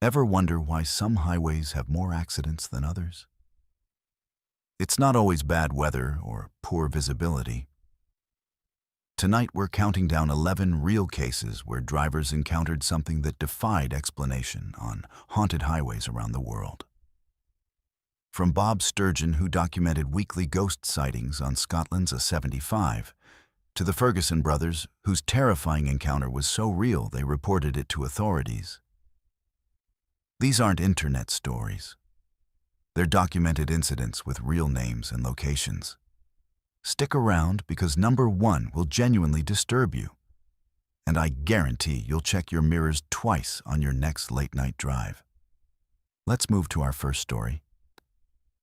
Ever wonder why some highways have more accidents than others? It's not always bad weather or poor visibility. Tonight we're counting down 11 real cases where drivers encountered something that defied explanation on haunted highways around the world. From Bob Sturgeon, who documented weekly ghost sightings on Scotland's A75, to the Ferguson brothers, whose terrifying encounter was so real they reported it to authorities. These aren't internet stories. They're documented incidents with real names and locations. Stick around because number one will genuinely disturb you. And I guarantee you'll check your mirrors twice on your next late-night drive. Let's move to our first story.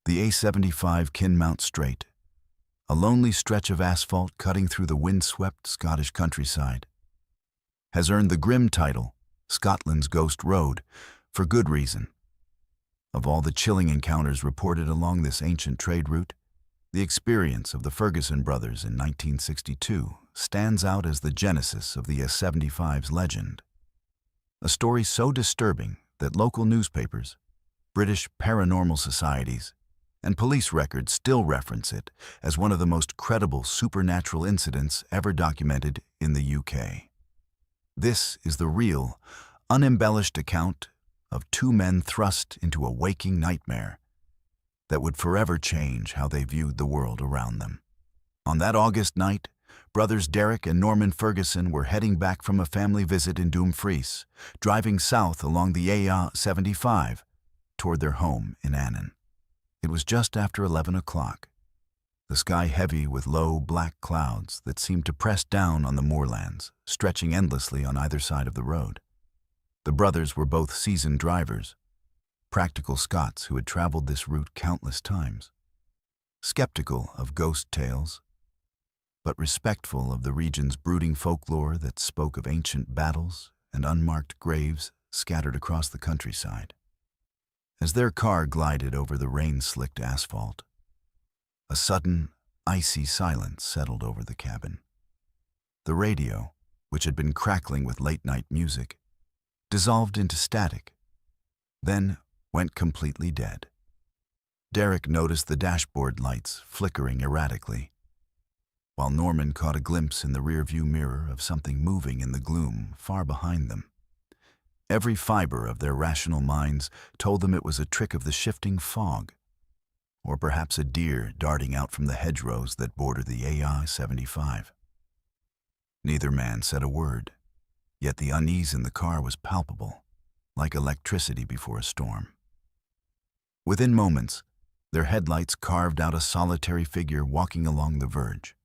The A75 Kinmount Strait, a lonely stretch of asphalt cutting through the windswept Scottish countryside, has earned the grim title, Scotland's Ghost Road, for good reason. Of all the chilling encounters reported along this ancient trade route, the experience of the Ferguson brothers in 1962 stands out as the genesis of the A75's legend. A story so disturbing that local newspapers, British paranormal societies, and police records still reference it as one of the most credible supernatural incidents ever documented in the UK. This is the real, unembellished account of two men thrust into a waking nightmare that would forever change how they viewed the world around them. On that August night, brothers Derek and Norman Ferguson were heading back from a family visit in Dumfries, driving south along the A75 toward their home in Annan. It was just after 11 o'clock, the sky heavy with low black clouds that seemed to press down on the moorlands, stretching endlessly on either side of the road. The brothers were both seasoned drivers, practical Scots who had traveled this route countless times, skeptical of ghost tales, but respectful of the region's brooding folklore that spoke of ancient battles and unmarked graves scattered across the countryside. As their car glided over the rain-slicked asphalt, a sudden, icy silence settled over the cabin. The radio, which had been crackling with late-night music, dissolved into static, then went completely dead. Derek noticed the dashboard lights flickering erratically, while Norman caught a glimpse in the rearview mirror of something moving in the gloom far behind them. Every fiber of their rational minds told them it was a trick of the shifting fog, or perhaps a deer darting out from the hedgerows that border the A75. Neither man said a word, yet the unease in the car was palpable, like electricity before a storm. Within moments, their headlights carved out a solitary figure walking along the verge.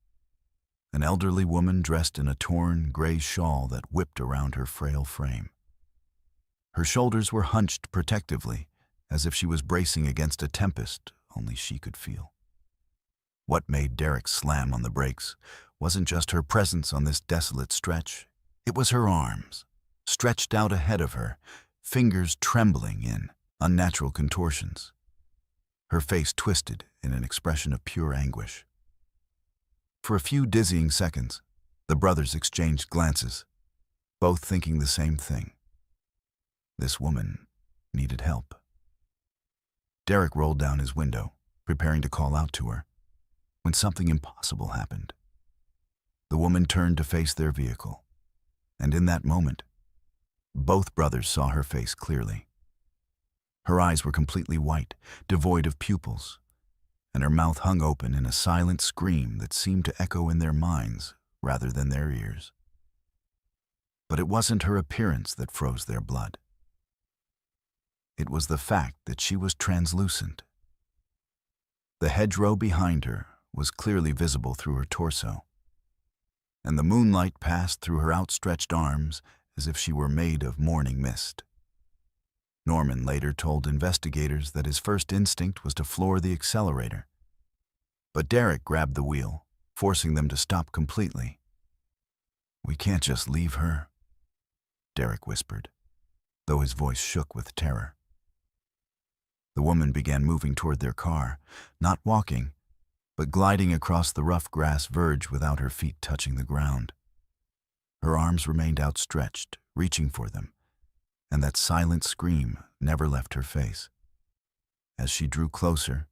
An elderly woman dressed in a torn, gray shawl that whipped around her frail frame. Her shoulders were hunched protectively, as if she was bracing against a tempest only she could feel. What made Derek slam on the brakes wasn't just her presence on this desolate stretch. It was her arms, stretched out ahead of her, fingers trembling in unnatural contortions. Her face twisted in an expression of pure anguish. For a few dizzying seconds, the brothers exchanged glances, both thinking the same thing. This woman needed help. Derek rolled down his window, preparing to call out to her, when something impossible happened. The woman turned to face their vehicle, and in that moment, both brothers saw her face clearly. Her eyes were completely white, devoid of pupils, and her mouth hung open in a silent scream that seemed to echo in their minds rather than their ears. But it wasn't her appearance that froze their blood. It was the fact that she was translucent. The hedgerow behind her was clearly visible through her torso, and the moonlight passed through her outstretched arms as if she were made of morning mist. Norman later told investigators that his first instinct was to floor the accelerator. But Derek grabbed the wheel, forcing them to stop completely. "We can't just leave her," Derek whispered, though his voice shook with terror. The woman began moving toward their car, not walking, but gliding across the rough grass verge without her feet touching the ground. Her arms remained outstretched, reaching for them, and that silent scream never left her face. As she drew closer,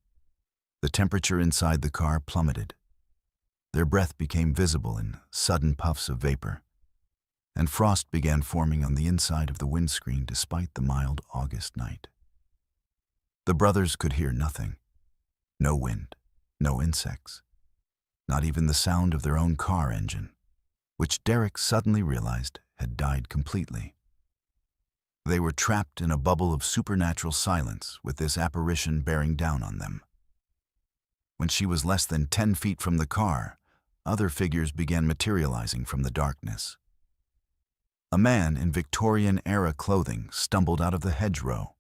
the temperature inside the car plummeted. Their breath became visible in sudden puffs of vapor, and frost began forming on the inside of the windscreen despite the mild August night. The brothers could hear nothing. No wind, no insects, not even the sound of their own car engine, which Derek suddenly realized had died completely. They were trapped in a bubble of supernatural silence with this apparition bearing down on them. When she was less than 10 feet from the car, other figures began materializing from the darkness. A man in Victorian-era clothing stumbled out of the hedgerow,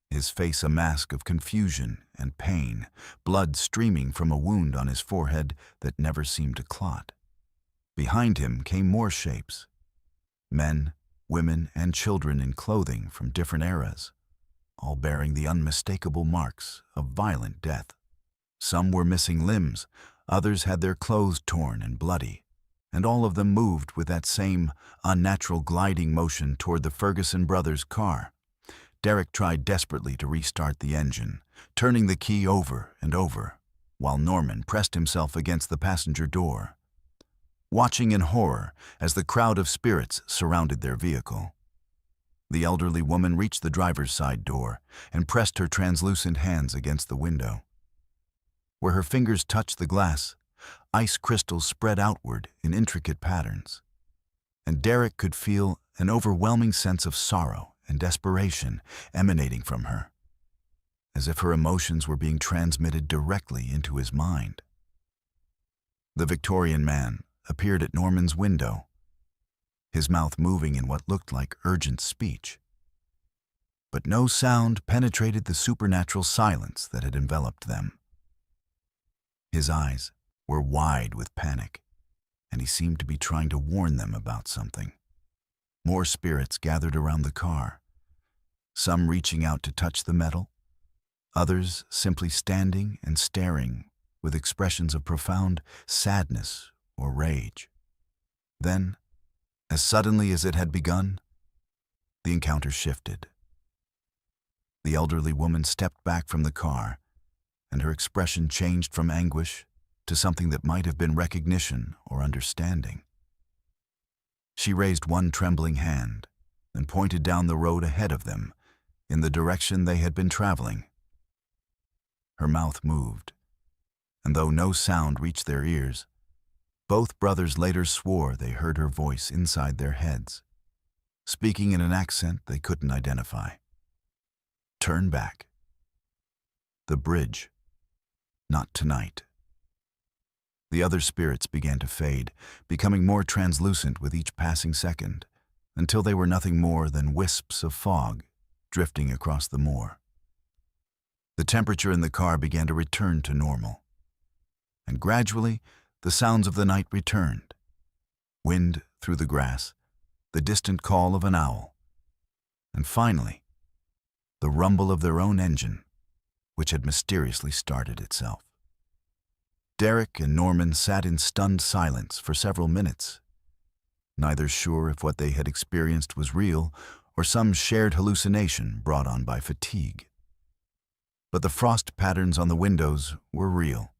his face a mask of confusion and pain, blood streaming from a wound on his forehead that never seemed to clot. Behind him came more shapes, men, women, and children in clothing from different eras, all bearing the unmistakable marks of violent death. Some were missing limbs, others had their clothes torn and bloody, and all of them moved with that same unnatural gliding motion toward the Ferguson brothers' car. Derek tried desperately to restart the engine, turning the key over and over, while Norman pressed himself against the passenger door, watching in horror as the crowd of spirits surrounded their vehicle. The elderly woman reached the driver's side door and pressed her translucent hands against the window. Where her fingers touched the glass, ice crystals spread outward in intricate patterns, and Derek could feel an overwhelming sense of sorrow and desperation emanating from her, as if her emotions were being transmitted directly into his mind. The Victorian man appeared at Norman's window, his mouth moving in what looked like urgent speech. But no sound penetrated the supernatural silence that had enveloped them. His eyes were wide with panic, and he seemed to be trying to warn them about something. More spirits gathered around the car, some reaching out to touch the metal, others simply standing and staring with expressions of profound sadness or rage. Then, as suddenly as it had begun, the encounter shifted. The elderly woman stepped back from the car, and her expression changed from anguish to something that might have been recognition or understanding. She raised one trembling hand and pointed down the road ahead of them in the direction they had been traveling. Her mouth moved, and though no sound reached their ears, both brothers later swore they heard her voice inside their heads, speaking in an accent they couldn't identify. Turn back. The bridge. Not tonight. The other spirits began to fade, becoming more translucent with each passing second, until they were nothing more than wisps of fog drifting across the moor. The temperature in the car began to return to normal, and gradually the sounds of the night returned. Wind through the grass, the distant call of an owl, and finally, the rumble of their own engine, which had mysteriously started itself. Derek and Norman sat in stunned silence for several minutes, neither sure if what they had experienced was real or some shared hallucination brought on by fatigue. But the frost patterns on the windows were real,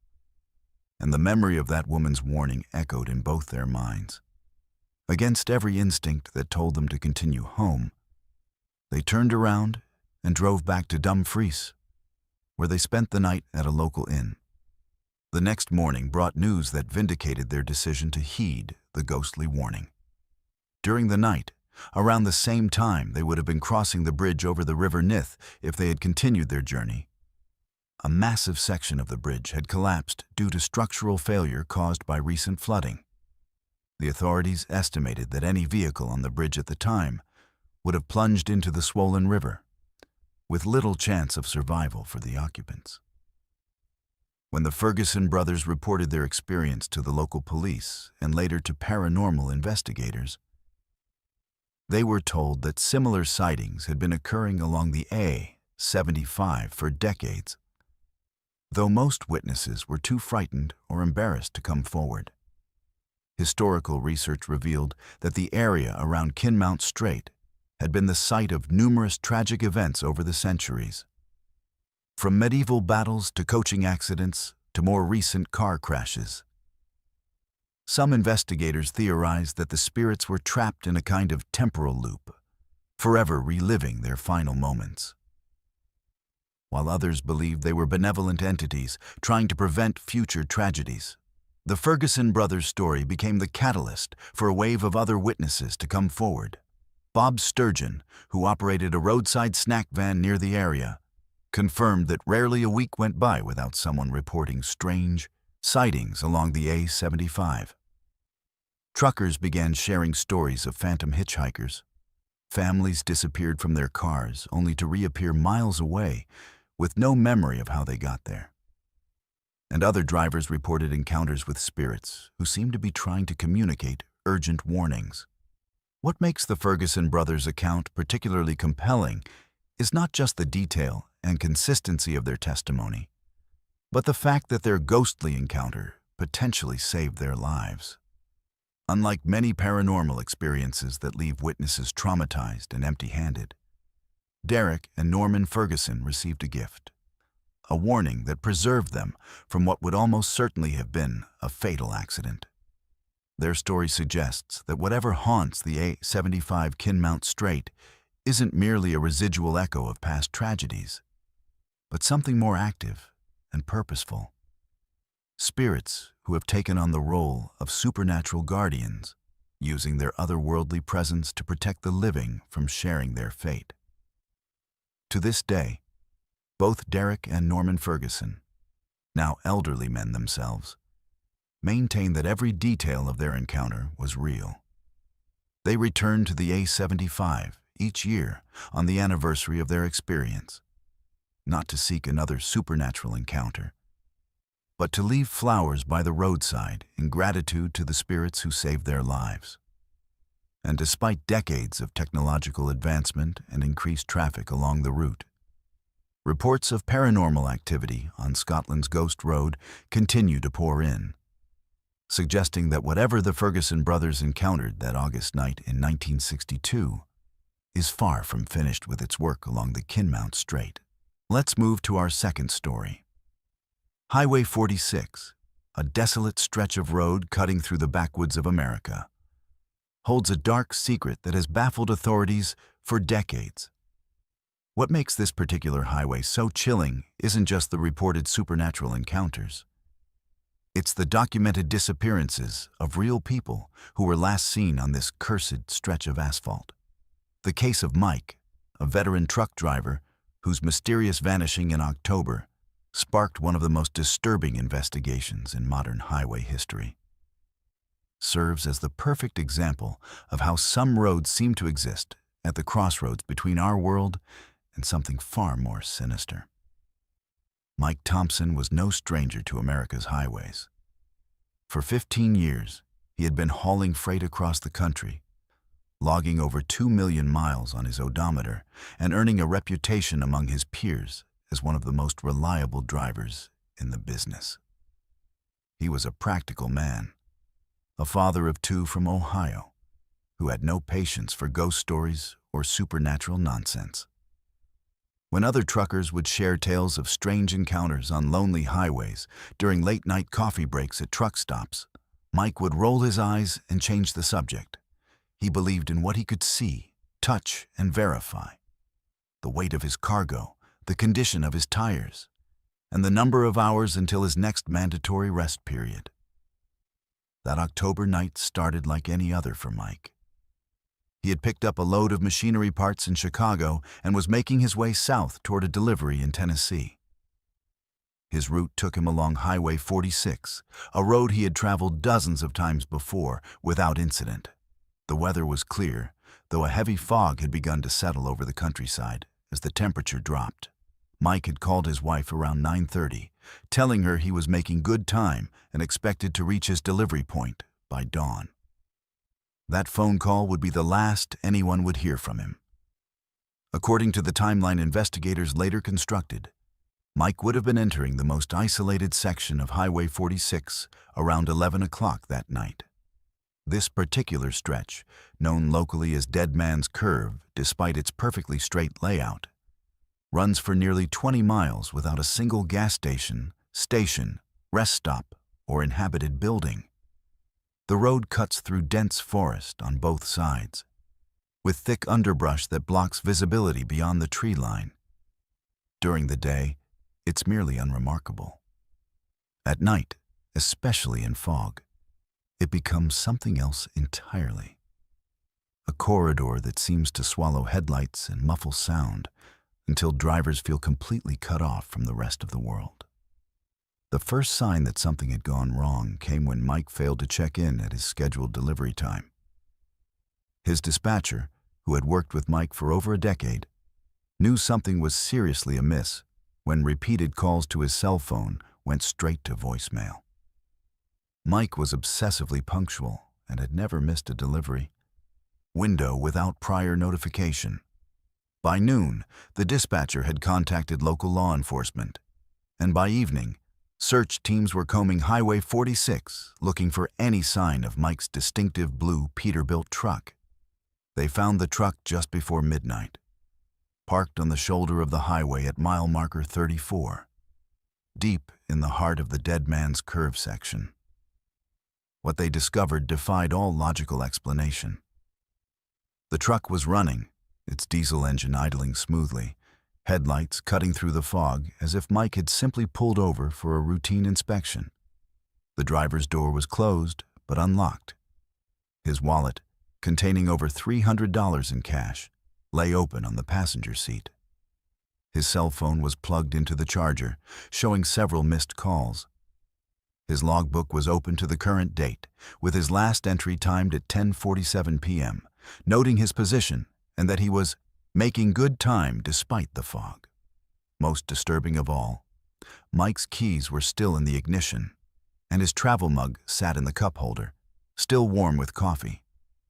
and the memory of that woman's warning echoed in both their minds. Against every instinct that told them to continue home, they turned around and drove back to Dumfries, where they spent the night at a local inn. The next morning brought news that vindicated their decision to heed the ghostly warning. During the night, around the same time they would have been crossing the bridge over the River Nith if they had continued their journey, a massive section of the bridge had collapsed due to structural failure caused by recent flooding. The authorities estimated that any vehicle on the bridge at the time would have plunged into the swollen river, with little chance of survival for the occupants. When the Ferguson brothers reported their experience to the local police and later to paranormal investigators, they were told that similar sightings had been occurring along the A75 for decades, though most witnesses were too frightened or embarrassed to come forward. Historical research revealed that the area around Kinmount Strait had been the site of numerous tragic events over the centuries. From medieval battles to coaching accidents to more recent car crashes. Some investigators theorized that the spirits were trapped in a kind of temporal loop, forever reliving their final moments. While others believed they were benevolent entities trying to prevent future tragedies. The Ferguson brothers' story became the catalyst for a wave of other witnesses to come forward. Bob Sturgeon, who operated a roadside snack van near the area, confirmed that rarely a week went by without someone reporting strange sightings along the A75. Truckers began sharing stories of phantom hitchhikers. Families disappeared from their cars only to reappear miles away with no memory of how they got there. And other drivers reported encounters with spirits who seemed to be trying to communicate urgent warnings. What makes the Ferguson brothers' account particularly compelling is not just the detail and consistency of their testimony, but the fact that their ghostly encounter potentially saved their lives. Unlike many paranormal experiences that leave witnesses traumatized and empty-handed, Derek and Norman Ferguson received a gift, a warning that preserved them from what would almost certainly have been a fatal accident. Their story suggests that whatever haunts the A75 Kinmount Strait isn't merely a residual echo of past tragedies, but something more active and purposeful. Spirits who have taken on the role of supernatural guardians, using their otherworldly presence to protect the living from sharing their fate. To this day, both Derek and Norman Ferguson, now elderly men themselves, maintain that every detail of their encounter was real. They return to the A75 each year on the anniversary of their experience, not to seek another supernatural encounter, but to leave flowers by the roadside in gratitude to the spirits who saved their lives. And despite decades of technological advancement and increased traffic along the route, reports of paranormal activity on Scotland's Ghost Road continue to pour in, suggesting that whatever the Ferguson brothers encountered that August night in 1962 is far from finished with its work along the Kinmount Strait. Let's move to our second story. Highway 46, a desolate stretch of road cutting through the backwoods of America, holds a dark secret that has baffled authorities for decades. What makes this particular highway so chilling isn't just the reported supernatural encounters. It's the documented disappearances of real people who were last seen on this cursed stretch of asphalt. The case of Mike, a veteran truck driver whose mysterious vanishing in October sparked one of the most disturbing investigations in modern highway history, serves as the perfect example of how some roads seem to exist at the crossroads between our world and something far more sinister. Mike Thompson was no stranger to America's highways. For 15 years, he had been hauling freight across the country, logging over 2 million miles on his odometer and earning a reputation among his peers as one of the most reliable drivers in the business. He was a practical man, a father of 2 from Ohio, who had no patience for ghost stories or supernatural nonsense. When other truckers would share tales of strange encounters on lonely highways during late-night coffee breaks at truck stops, Mike would roll his eyes and change the subject. He believed in what he could see, touch, and verify. The weight of his cargo, the condition of his tires, and the number of hours until his next mandatory rest period. That October night started like any other for Mike. He had picked up a load of machinery parts in Chicago and was making his way south toward a delivery in Tennessee. His route took him along Highway 46, a road he had traveled dozens of times before without incident. The weather was clear, though a heavy fog had begun to settle over the countryside as the temperature dropped. Mike had called his wife around 9:30, telling her he was making good time and expected to reach his delivery point by dawn. That phone call would be the last anyone would hear from him. According to the timeline investigators later constructed, Mike would have been entering the most isolated section of Highway 46 around 11 o'clock that night. This particular stretch, known locally as Dead Man's Curve despite its perfectly straight layout, runs for nearly 20 miles without a single gas station, rest stop, or inhabited building. The road cuts through dense forest on both sides, with thick underbrush that blocks visibility beyond the tree line. During the day, it's merely unremarkable. At night, especially in fog, it becomes something else entirely. A corridor that seems to swallow headlights and muffle sound until drivers feel completely cut off from the rest of the world. The first sign that something had gone wrong came when Mike failed to check in at his scheduled delivery time. His dispatcher, who had worked with Mike for over a decade, knew something was seriously amiss when repeated calls to his cell phone went straight to voicemail. Mike was obsessively punctual and had never missed a delivery window without prior notification. By noon, the dispatcher had contacted local law enforcement, and by evening, search teams were combing Highway 46 looking for any sign of Mike's distinctive blue Peterbilt truck. They found the truck just before midnight, parked on the shoulder of the highway at mile marker 34, deep in the heart of the Dead Man's Curve section. What they discovered defied all logical explanation. The truck was running, its diesel engine idling smoothly, headlights cutting through the fog as if Mike had simply pulled over for a routine inspection. The driver's door was closed but unlocked. His wallet, containing over $300 in cash, lay open on the passenger seat. His cell phone was plugged into the charger, showing several missed calls. His logbook was open to the current date, with his last entry timed at 10:47 p.m., noting his position and that he was making good time despite the fog. Most disturbing of all, Mike's keys were still in the ignition, and his travel mug sat in the cup holder, still warm with coffee.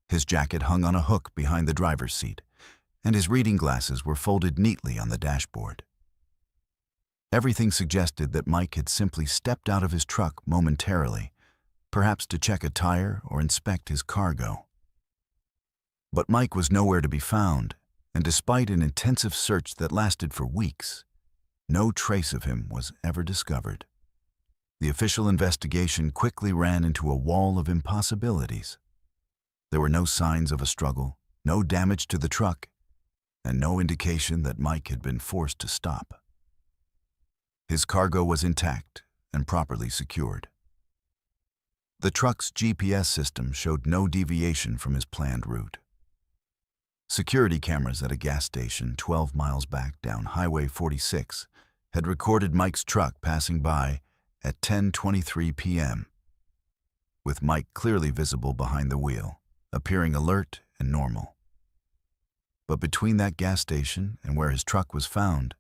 His jacket hung on a hook behind the driver's seat, and his reading glasses were folded neatly on the dashboard. Everything suggested that Mike had simply stepped out of his truck momentarily, perhaps to check a tire or inspect his cargo. But Mike was nowhere to be found, and despite an intensive search that lasted for weeks, no trace of him was ever discovered. The official investigation quickly ran into a wall of impossibilities. There were no signs of a struggle, no damage to the truck, and no indication that Mike had been forced to stop. His cargo was intact and properly secured. The truck's GPS system showed no deviation from his planned route. Security cameras at a gas station 12 miles back down Highway 46 had recorded Mike's truck passing by at 10:23 p.m., with Mike clearly visible behind the wheel, appearing alert and normal. But between that gas station and where his truck was found,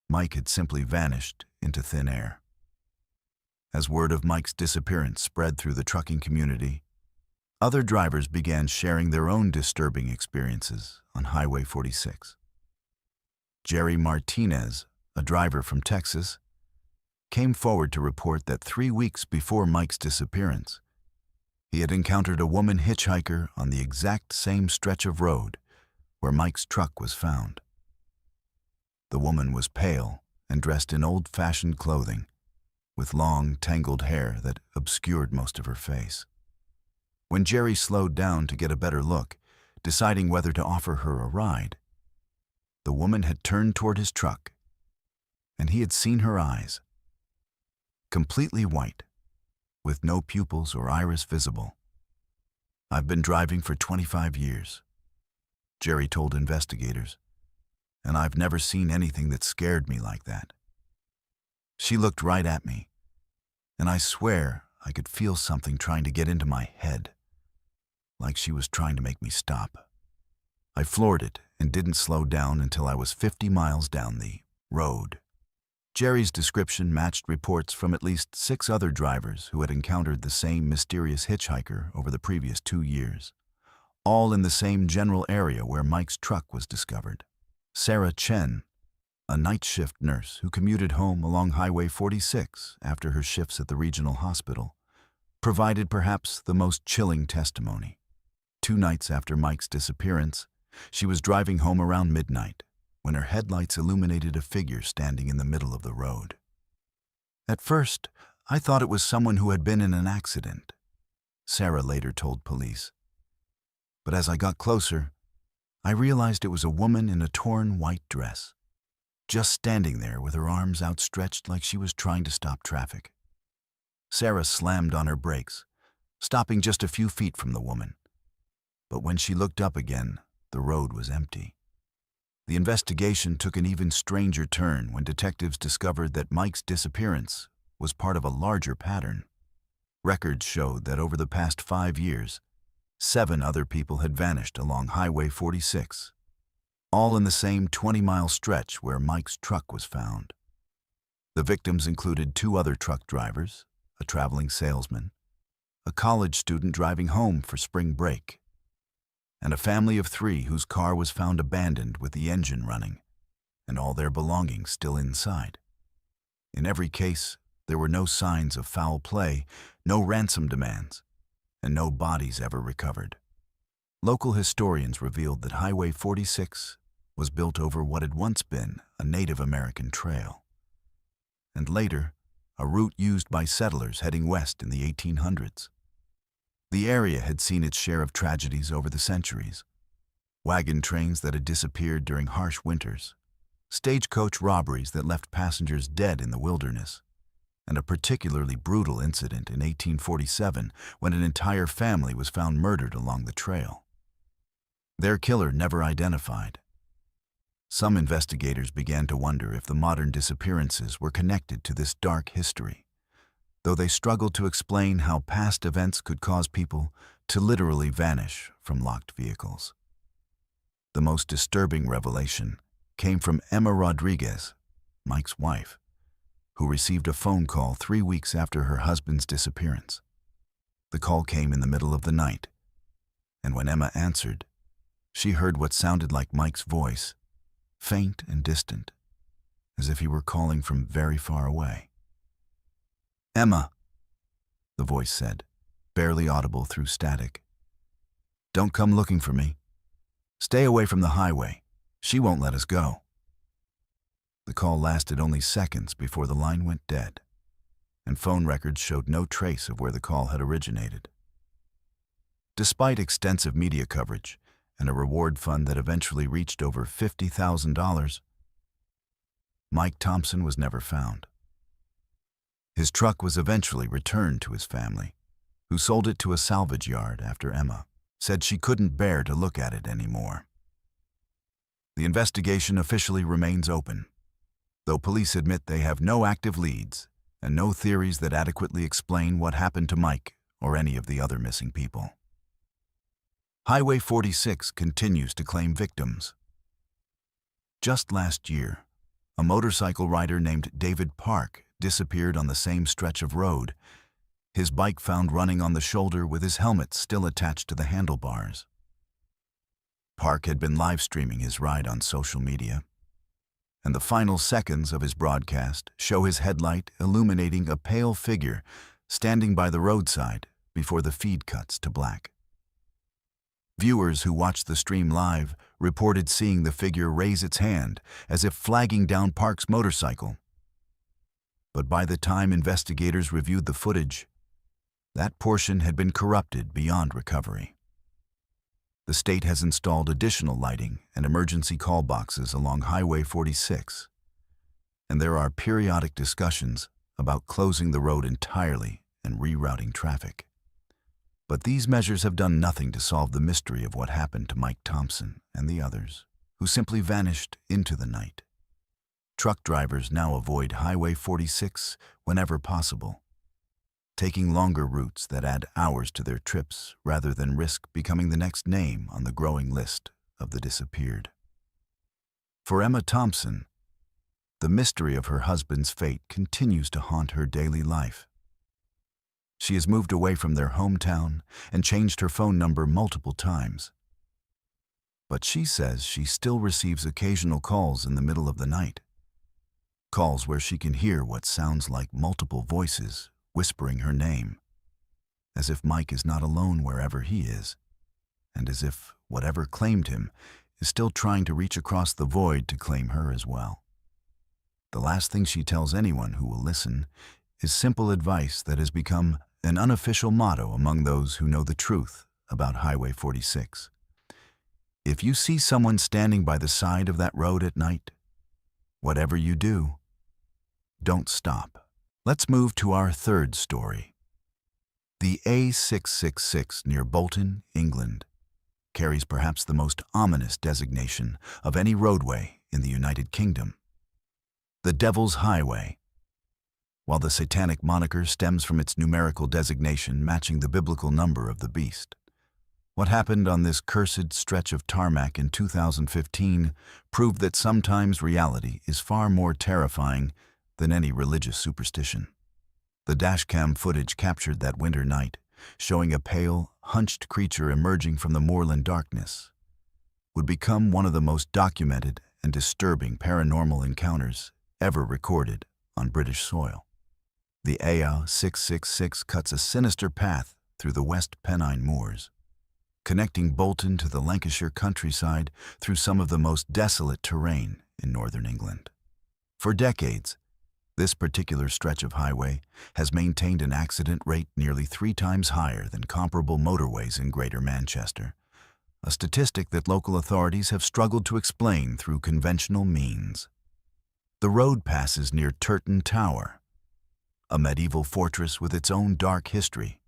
Mike had simply vanished into thin air. As word of Mike's disappearance spread through the trucking community, other drivers began sharing their own disturbing experiences on Highway 46. Jerry Martinez, a driver from Texas, came forward to report that 3 weeks before Mike's disappearance, he had encountered a woman hitchhiker on the exact same stretch of road where Mike's truck was found. The woman was pale and dressed in old-fashioned clothing, with long, tangled hair that obscured most of her face. When Jerry slowed down to get a better look, deciding whether to offer her a ride, the woman had turned toward his truck, and he had seen her eyes, completely white, with no pupils or iris visible. "I've been driving for 25 years," Jerry told investigators, "and I've never seen anything that scared me like that. She looked right at me, and I swear I could feel something trying to get into my head, like she was trying to make me stop. I floored it and didn't slow down until I was 50 miles down the road." Jerry's description matched reports from at least 6 other drivers who had encountered the same mysterious hitchhiker over the previous 2 years, all in the same general area where Mike's truck was discovered. Sarah Chen, a night shift nurse who commuted home along Highway 46 after her shifts at the regional hospital, provided perhaps the most chilling testimony. 2 nights after Mike's disappearance, she was driving home around midnight when her headlights illuminated a figure standing in the middle of the road. At first, I thought it was someone who had been in an accident, Sarah later told police. But as I got closer, I realized it was a woman in a torn white dress, just standing there with her arms outstretched like she was trying to stop traffic. Sarah slammed on her brakes, stopping just a few feet from the woman. But when she looked up again, the road was empty. The investigation took an even stranger turn when detectives discovered that Mike's disappearance was part of a larger pattern. Records showed that over the past 5 years, 7 other people had vanished along Highway 46, all in the same 20-mile stretch where Mike's truck was found. The victims included 2 other truck drivers, a traveling salesman, a college student driving home for spring break, and a family of 3 whose car was found abandoned with the engine running and all their belongings still inside. In every case, there were no signs of foul play, no ransom demands, and no bodies ever recovered. Local historians revealed that Highway 46 was built over what had once been a Native American trail, and later, a route used by settlers heading west in the 1800s. The area had seen its share of tragedies over the centuries: wagon trains that had disappeared during harsh winters, stagecoach robberies that left passengers dead in the wilderness, and a particularly brutal incident in 1847 when an entire family was found murdered along the trail. Their killer never identified. Some investigators began to wonder if the modern disappearances were connected to this dark history, though they struggled to explain how past events could cause people to literally vanish from locked vehicles. The most disturbing revelation came from Emma Rodriguez, Mike's wife, who received a phone call 3 weeks after her husband's disappearance. The call came in the middle of the night, and when Emma answered, she heard what sounded like Mike's voice, faint and distant, as if he were calling from very far away. "Emma," the voice said, barely audible through static. "Don't come looking for me. Stay away from the highway. She won't let us go." The call lasted only seconds before the line went dead, and phone records showed no trace of where the call had originated. Despite extensive media coverage and a reward fund that eventually reached over $50,000, Mike Thompson was never found. His truck was eventually returned to his family, who sold it to a salvage yard after Emma said she couldn't bear to look at it anymore. The investigation officially remains open, though police admit they have no active leads and no theories that adequately explain what happened to Mike or any of the other missing people. Highway 46 continues to claim victims. Just last year, a motorcycle rider named David Park disappeared on the same stretch of road, his bike found running on the shoulder with his helmet still attached to the handlebars. Park had been live streaming his ride on social media, and the final seconds of his broadcast show his headlight illuminating a pale figure standing by the roadside before the feed cuts to black. Viewers who watched the stream live reported seeing the figure raise its hand as if flagging down Park's motorcycle. But by the time investigators reviewed the footage, that portion had been corrupted beyond recovery. The state has installed additional lighting and emergency call boxes along Highway 46, and there are periodic discussions about closing the road entirely and rerouting traffic. But these measures have done nothing to solve the mystery of what happened to Mike Thompson and the others, who simply vanished into the night. Truck drivers now avoid Highway 46 whenever possible, taking longer routes that add hours to their trips rather than risk becoming the next name on the growing list of the disappeared. For Emma Thompson, the mystery of her husband's fate continues to haunt her daily life. She has moved away from their hometown and changed her phone number multiple times. But she says she still receives occasional calls in the middle of the night. Calls where she can hear what sounds like multiple voices whispering her name. as if Mike is not alone wherever he is, and as if whatever claimed him is still trying to reach across the void to claim her as well. The last thing she tells anyone who will listen is simple advice that has become an unofficial motto among those who know the truth about Highway 46. If you see someone standing by the side of that road at night, whatever you do, don't stop. Let's move to our third story. The A666 near Bolton, England, carries perhaps the most ominous designation of any roadway in the United Kingdom: the Devil's Highway. While the satanic moniker stems from its numerical designation matching the biblical number of the beast, what happened on this cursed stretch of tarmac in 2015 proved that sometimes reality is far more terrifying than any religious superstition. The dashcam footage captured that winter night, showing a pale, hunched creature emerging from the moorland darkness, would become one of the most documented and disturbing paranormal encounters ever recorded on British soil. The A666 cuts a sinister path through the West Pennine Moors, connecting Bolton to the Lancashire countryside through some of the most desolate terrain in northern England. For decades, this particular stretch of highway has maintained an accident rate nearly 3 times higher than comparable motorways in Greater Manchester, a statistic that local authorities have struggled to explain through conventional means. The road passes near Turton Tower, a medieval fortress with its own dark history,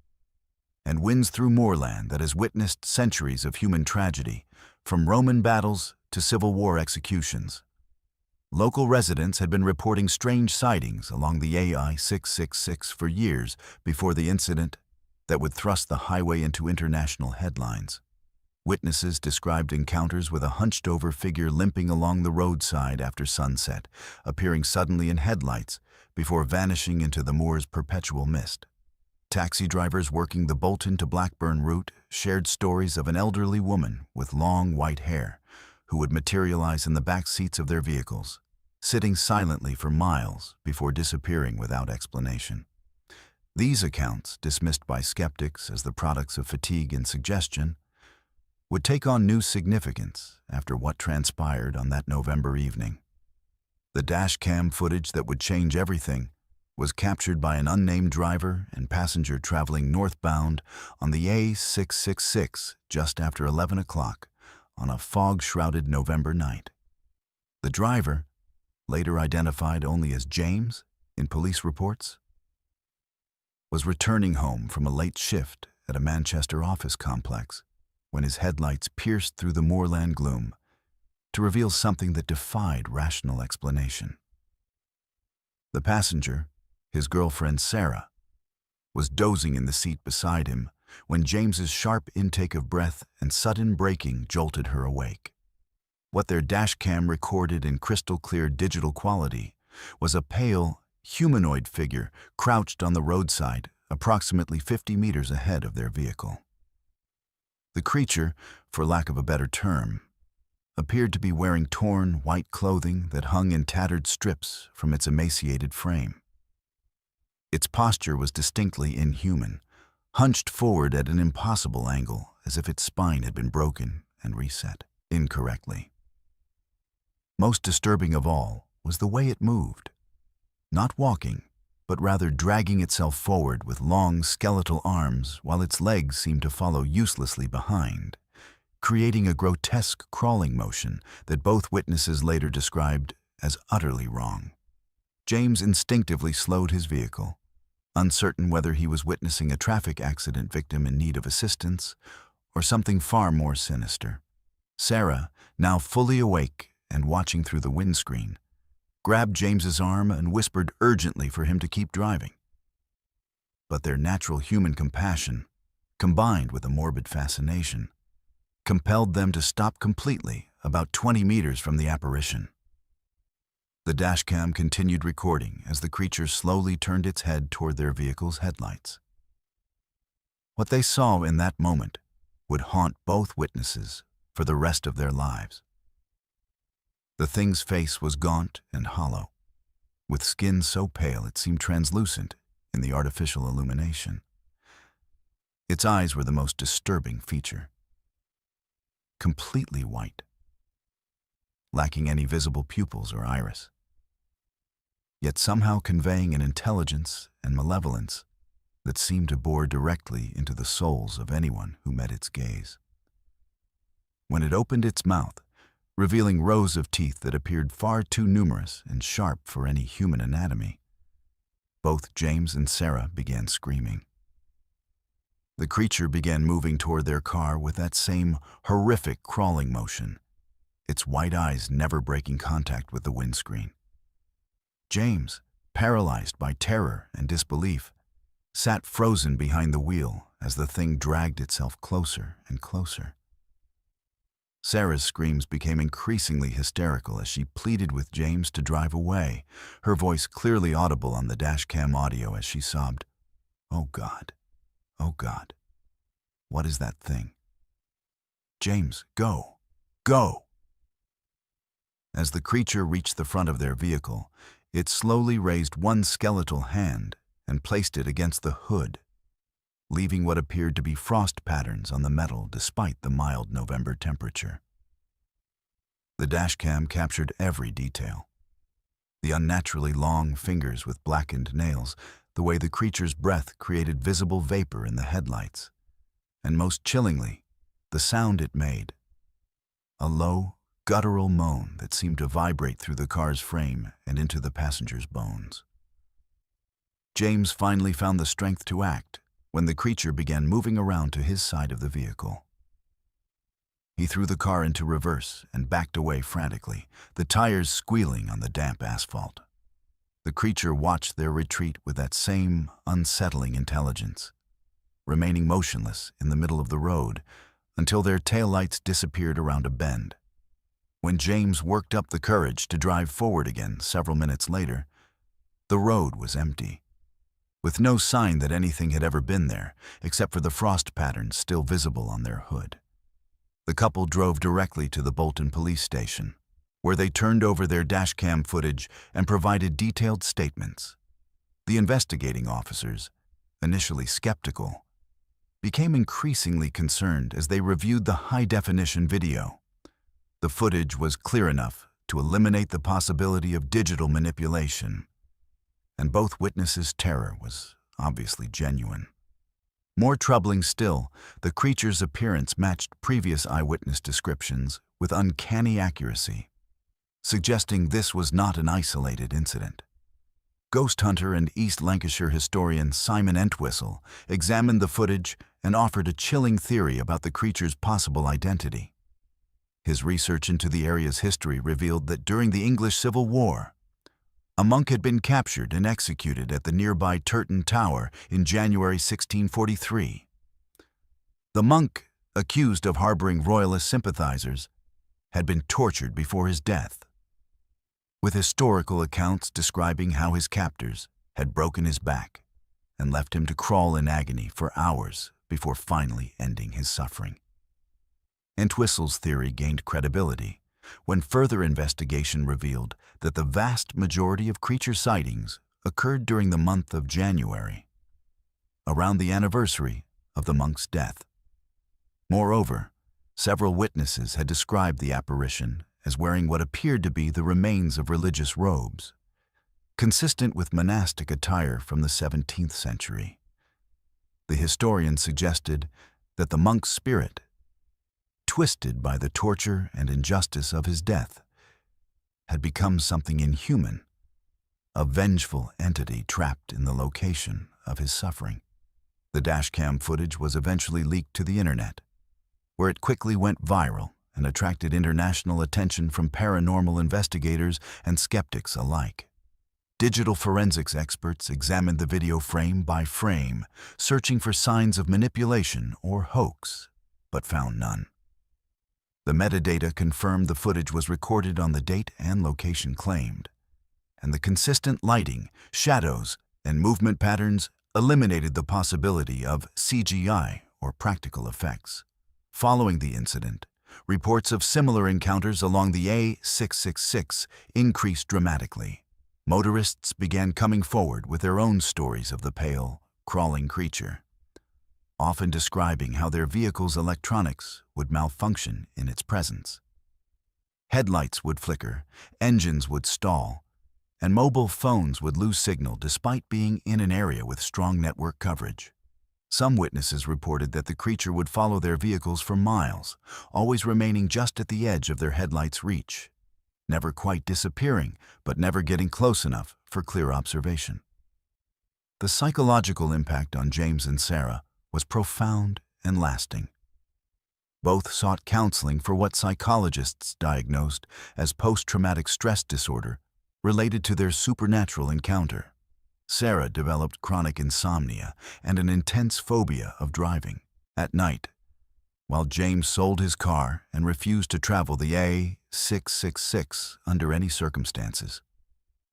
and winds through moorland that has witnessed centuries of human tragedy, from Roman battles to Civil War executions. Local residents had been reporting strange sightings along the A666 for years before the incident that would thrust the highway into international headlines. Witnesses described encounters with a hunched-over figure limping along the roadside after sunset, appearing suddenly in headlights before vanishing into the moor's perpetual mist. Taxi drivers working the Bolton to Blackburn route shared stories of an elderly woman with long white hair who would materialize in the back seats of their vehicles, sitting silently for miles before disappearing without explanation. These accounts, dismissed by skeptics as the products of fatigue and suggestion, would take on new significance after what transpired on that November evening. The dashcam footage that would change everything was captured by an unnamed driver and passenger traveling northbound on the A666 just after 11 o'clock on a fog-shrouded November night. The driver, later identified only as James in police reports, was returning home from a late shift at a Manchester office complex when his headlights pierced through the moorland gloom to reveal something that defied rational explanation. The passenger, his girlfriend Sarah, was dozing in the seat beside him when James's sharp intake of breath and sudden braking jolted her awake. What their dashcam recorded in crystal-clear digital quality was a pale, humanoid figure crouched on the roadside approximately 50 meters ahead of their vehicle. The creature, for lack of a better term, appeared to be wearing torn, white clothing that hung in tattered strips from its emaciated frame. Its posture was distinctly inhuman, hunched forward at an impossible angle as if its spine had been broken and reset incorrectly. Most disturbing of all was the way it moved, not walking, but rather dragging itself forward with long skeletal arms while its legs seemed to follow uselessly behind, creating a grotesque crawling motion that both witnesses later described as utterly wrong. James instinctively slowed his vehicle, uncertain whether he was witnessing a traffic accident victim in need of assistance or something far more sinister. Sarah, now fully awake and watching through the windscreen, grabbed James's arm and whispered urgently for him to keep driving. But their natural human compassion, combined with a morbid fascination, compelled them to stop completely about 20 meters from the apparition. The dashcam continued recording as the creature slowly turned its head toward their vehicle's headlights. What they saw in that moment would haunt both witnesses for the rest of their lives. The thing's face was gaunt and hollow, with skin so pale it seemed translucent in the artificial illumination. Its eyes were the most disturbing feature. Completely white, lacking any visible pupils or iris, yet somehow conveying an intelligence and malevolence that seemed to bore directly into the souls of anyone who met its gaze. When it opened its mouth, revealing rows of teeth that appeared far too numerous and sharp for any human anatomy, both James and Sarah began screaming. The creature began moving toward their car with that same horrific crawling motion, its white eyes never breaking contact with the windscreen. James, paralyzed by terror and disbelief, sat frozen behind the wheel as the thing dragged itself closer and closer. Sarah's screams became increasingly hysterical as she pleaded with James to drive away, her voice clearly audible on the dashcam audio as she sobbed, "Oh God, oh God, what is that thing? James, go, go!" As the creature reached the front of their vehicle, it slowly raised one skeletal hand and placed it against the hood, leaving what appeared to be frost patterns on the metal despite the mild November temperature. The dashcam captured every detail. The unnaturally long fingers with blackened nails, the way the creature's breath created visible vapor in the headlights, and most chillingly, the sound it made, a low, guttural moan that seemed to vibrate through the car's frame and into the passenger's bones. James finally found the strength to act when the creature began moving around to his side of the vehicle. He threw the car into reverse and backed away frantically, the tires squealing on the damp asphalt. The creature watched their retreat with that same unsettling intelligence, remaining motionless in the middle of the road until their taillights disappeared around a bend. When James worked up the courage to drive forward again several minutes later, the road was empty, with no sign that anything had ever been there, except for the frost patterns still visible on their hood. The couple drove directly to the Bolton police station, where they turned over their dashcam footage and provided detailed statements. The investigating officers, initially skeptical, became increasingly concerned as they reviewed the high-definition video. The footage was clear enough to eliminate the possibility of digital manipulation, and both witnesses' terror was obviously genuine. More troubling still, the creature's appearance matched previous eyewitness descriptions with uncanny accuracy, suggesting this was not an isolated incident. Ghost hunter and East Lancashire historian Simon Entwistle examined the footage and offered a chilling theory about the creature's possible identity. His research into the area's history revealed that during the English Civil War, a monk had been captured and executed at the nearby Turton Tower in January 1643. The monk, accused of harboring royalist sympathizers, had been tortured before his death, with historical accounts describing how his captors had broken his back and left him to crawl in agony for hours before finally ending his suffering. Entwistle's theory gained credibility when further investigation revealed that the vast majority of creature sightings occurred during the month of January, around the anniversary of the monk's death. Moreover, several witnesses had described the apparition as wearing what appeared to be the remains of religious robes, consistent with monastic attire from the 17th century. The historian suggested that the monk's spirit, twisted by the torture and injustice of his death, had become something inhuman, a vengeful entity trapped in the location of his suffering. The dashcam footage was eventually leaked to the internet, where it quickly went viral and attracted international attention from paranormal investigators and skeptics alike. Digital forensics experts examined the video frame by frame, searching for signs of manipulation or hoax, but found none. The metadata confirmed the footage was recorded on the date and location claimed, and the consistent lighting, shadows, and movement patterns eliminated the possibility of CGI or practical effects. Following the incident, reports of similar encounters along the A666 increased dramatically. Motorists began coming forward with their own stories of the pale, crawling creature. often describing how their vehicle's electronics would malfunction in its presence. Headlights would flicker, engines would stall, and mobile phones would lose signal despite being in an area with strong network coverage. Some witnesses reported that the creature would follow their vehicles for miles, always remaining just at the edge of their headlights' reach, never quite disappearing, but never getting close enough for clear observation. The psychological impact on James and Sarah was profound and lasting. Both sought counseling for what psychologists diagnosed as post-traumatic stress disorder related to their supernatural encounter. Sarah developed chronic insomnia and an intense phobia of driving at night, while James sold his car and refused to travel the A666 under any circumstances.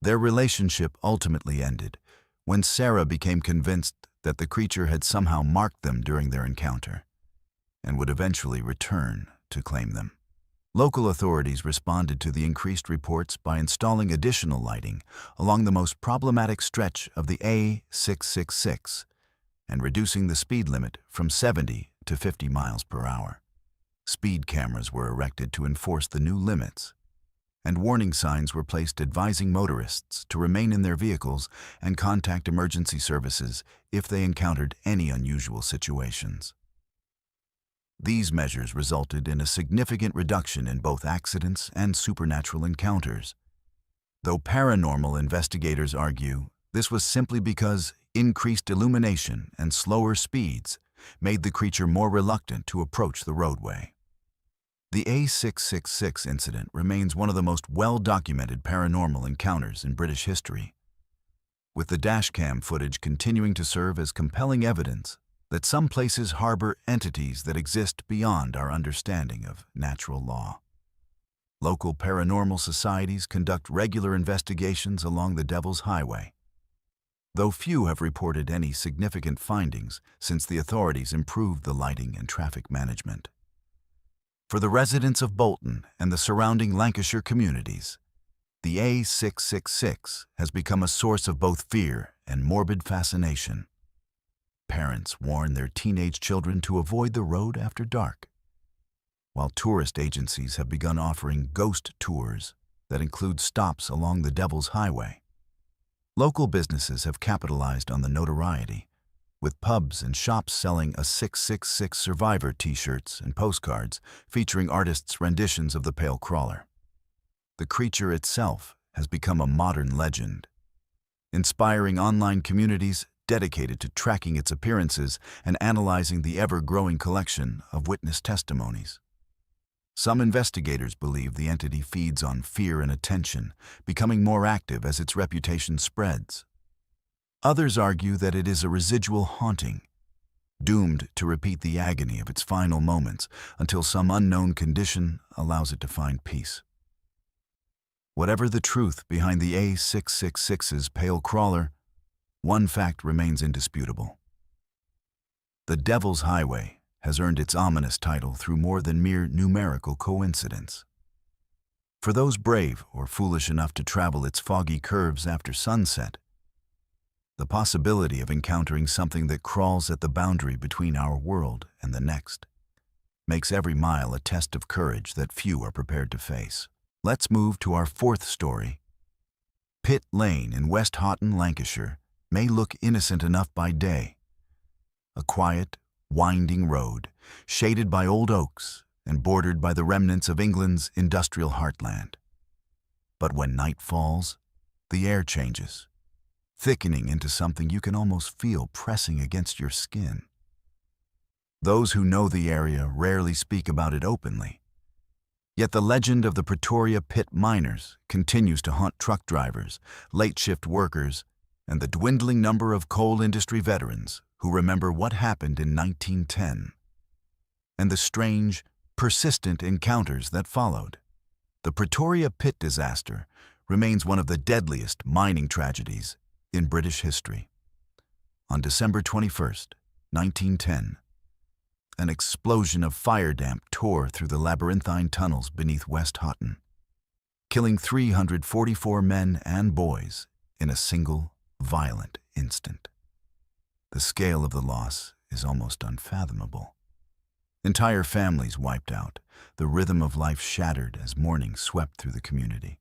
Their relationship ultimately ended when Sarah became convinced that the creature had somehow marked them during their encounter and would eventually return to claim them. Local authorities responded to the increased reports by installing additional lighting along the most problematic stretch of the A666 and reducing the speed limit from 70 to 50 miles per hour. Speed cameras were erected to enforce the new limits, and warning signs were placed advising motorists to remain in their vehicles and contact emergency services if they encountered any unusual situations. These measures resulted in a significant reduction in both accidents and supernatural encounters. Though paranormal investigators argue this was simply because increased illumination and slower speeds made the creature more reluctant to approach the roadway. The A666 incident remains one of the most well-documented paranormal encounters in British history, with the dashcam footage continuing to serve as compelling evidence that some places harbor entities that exist beyond our understanding of natural law. Local paranormal societies conduct regular investigations along the Devil's Highway, though few have reported any significant findings since the authorities improved the lighting and traffic management. For the residents of Bolton and the surrounding Lancashire communities, the A666 has become a source of both fear and morbid fascination. Parents warn their teenage children to avoid the road after dark, while tourist agencies have begun offering ghost tours that include stops along the Devil's Highway. Local businesses have capitalized on the notoriety, with pubs and shops selling a 666 Survivor t-shirts and postcards featuring artists' renditions of the pale crawler. The creature itself has become a modern legend, inspiring online communities dedicated to tracking its appearances and analyzing the ever-growing collection of witness testimonies. Some investigators believe the entity feeds on fear and attention, becoming more active as its reputation spreads. Others argue that it is a residual haunting, doomed to repeat the agony of its final moments until some unknown condition allows it to find peace. Whatever the truth behind the A666's pale crawler, one fact remains indisputable. The Devil's Highway has earned its ominous title through more than mere numerical coincidence. For those brave or foolish enough to travel its foggy curves after sunset, the possibility of encountering something that crawls at the boundary between our world and the next makes every mile a test of courage that few are prepared to face. Let's move to our fourth story. Pitt Lane in West Houghton, Lancashire, may look innocent enough by day. A quiet, winding road, shaded by old oaks and bordered by the remnants of England's industrial heartland. But when night falls, the air changes, thickening into something you can almost feel pressing against your skin. Those who know the area rarely speak about it openly. Yet the legend of the Pretoria Pit miners continues to haunt truck drivers, late-shift workers, and the dwindling number of coal industry veterans who remember what happened in 1910, and the strange, persistent encounters that followed. The Pretoria Pit disaster remains one of the deadliest mining tragedies in British history. On December 21st, 1910, an explosion of fire damp tore through the labyrinthine tunnels beneath West Houghton, killing 344 men and boys in a single, violent instant. The scale of the loss is almost unfathomable. Entire families wiped out, the rhythm of life shattered as mourning swept through the community.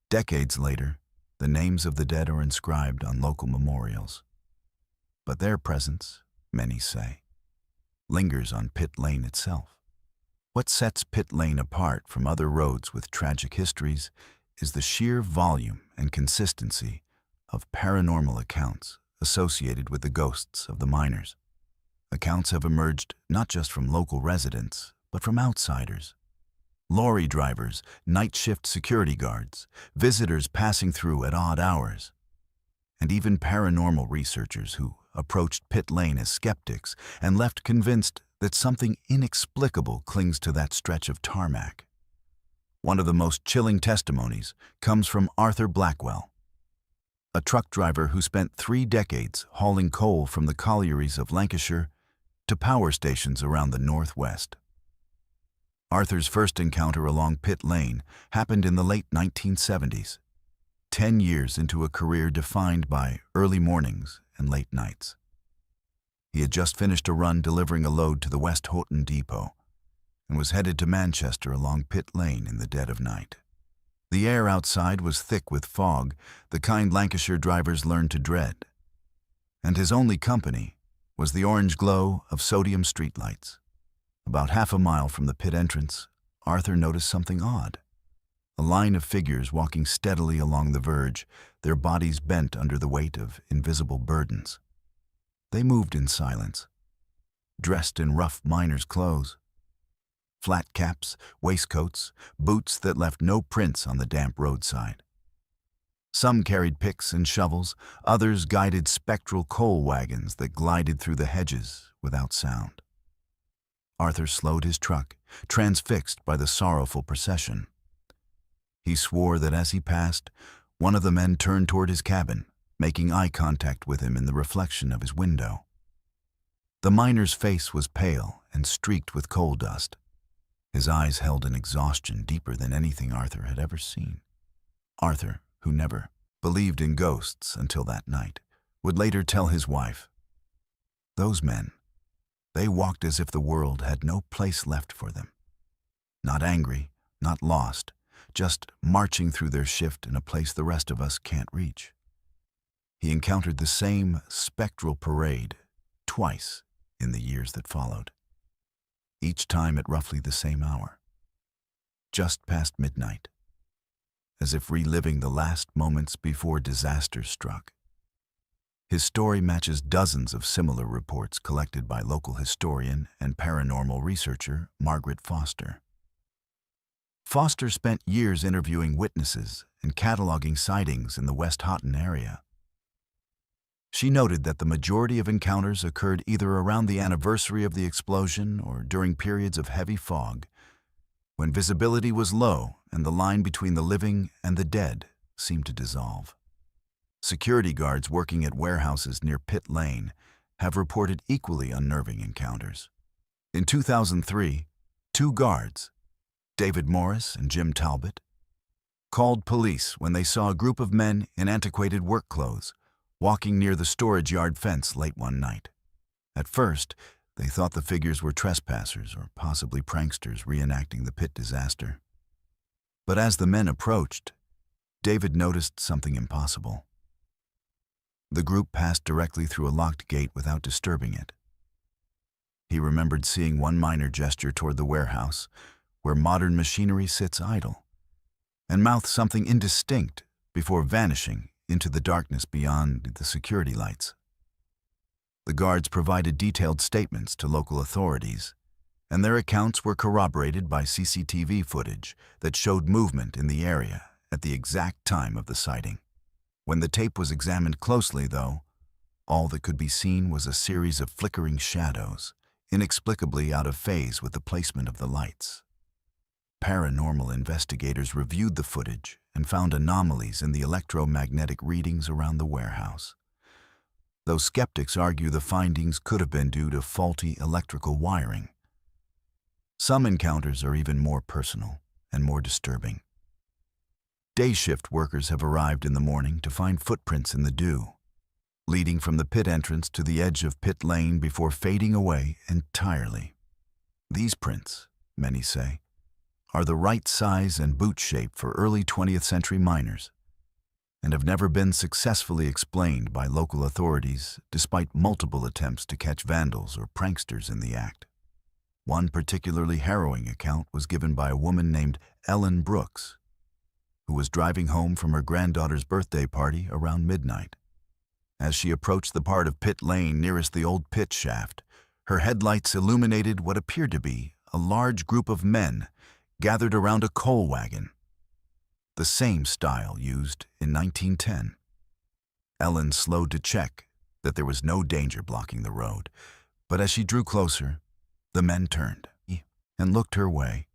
Decades later, the names of the dead are inscribed on local memorials. But their presence, many say, lingers on Pit Lane itself. What sets Pit Lane apart from other roads with tragic histories is the sheer volume and consistency of paranormal accounts associated with the ghosts of the miners. Accounts have emerged not just from local residents, but from outsiders. Lorry drivers, night shift security guards, visitors passing through at odd hours, and even paranormal researchers who approached Pit Lane as skeptics and left convinced that something inexplicable clings to that stretch of tarmac. One of the most chilling testimonies comes from Arthur Blackwell, a truck driver who spent 3 decades hauling coal from the collieries of Lancashire to power stations around the Northwest. Arthur's first encounter along Pit Lane happened in the late 1970s, 10 years into a career defined by early mornings and late nights. He had just finished a run delivering a load to the West Houghton depot and was headed to Manchester along Pit Lane in the dead of night. The air outside was thick with fog, the kind Lancashire drivers learned to dread, and his only company was the orange glow of sodium streetlights. About half a mile from the pit entrance, Arthur noticed something odd. A line of figures walking steadily along the verge, their bodies bent under the weight of invisible burdens. They moved in silence, dressed in rough miners' clothes. Flat caps, waistcoats, boots that left no prints on the damp roadside. Some carried picks and shovels, others guided spectral coal wagons that glided through the hedges without sound. Arthur slowed his truck, transfixed by the sorrowful procession. He swore that as he passed, one of the men turned toward his cabin, making eye contact with him in the reflection of his window. The miner's face was pale and streaked with coal dust. His eyes held an exhaustion deeper than anything Arthur had ever seen. Arthur, who never believed in ghosts until that night, would later tell his wife, "Those men, they walked as if the world had no place left for them. Not angry, not lost, just marching through their shift in a place the rest of us can't reach." He encountered the same spectral parade twice in the years that followed, each time at roughly the same hour, just past midnight, as if reliving the last moments before disaster struck. His story matches dozens of similar reports collected by local historian and paranormal researcher Margaret Foster. Foster spent years interviewing witnesses and cataloging sightings in the West Houghton area. She noted that the majority of encounters occurred either around the anniversary of the explosion or during periods of heavy fog, when visibility was low and the line between the living and the dead seemed to dissolve. Security guards working at warehouses near Pit Lane have reported equally unnerving encounters. In 2003, 2 guards, David Morris and Jim Talbot, called police when they saw a group of men in antiquated work clothes walking near the storage yard fence late one night. At first, they thought the figures were trespassers or possibly pranksters reenacting the pit disaster. But as the men approached, David noticed something impossible. The group passed directly through a locked gate without disturbing it. He remembered seeing one miner gesture toward the warehouse, where modern machinery sits idle, and mouth something indistinct before vanishing into the darkness beyond the security lights. The guards provided detailed statements to local authorities, and their accounts were corroborated by CCTV footage that showed movement in the area at the exact time of the sighting. When the tape was examined closely, though, all that could be seen was a series of flickering shadows, inexplicably out of phase with the placement of the lights. Paranormal investigators reviewed the footage and found anomalies in the electromagnetic readings around the warehouse. Though skeptics argue the findings could have been due to faulty electrical wiring. Some encounters are even more personal and more disturbing. Day shift workers have arrived in the morning to find footprints in the dew. leading from the pit entrance to the edge of pit lane before fading away entirely. These prints, many say, are the right size and boot shape for early 20th century miners, and have never been successfully explained by local authorities despite multiple attempts to catch vandals or pranksters in the act. One particularly harrowing account was given by a woman named Ellen Brooks, who was driving home from her granddaughter's birthday party around midnight. As she approached the part of pit lane nearest the old pit shaft, her headlights illuminated what appeared to be a large group of men gathered around a coal wagon, the same style used in 1910. Ellen slowed to check that there was no danger blocking the road, but as she drew closer, the men turned and looked her way.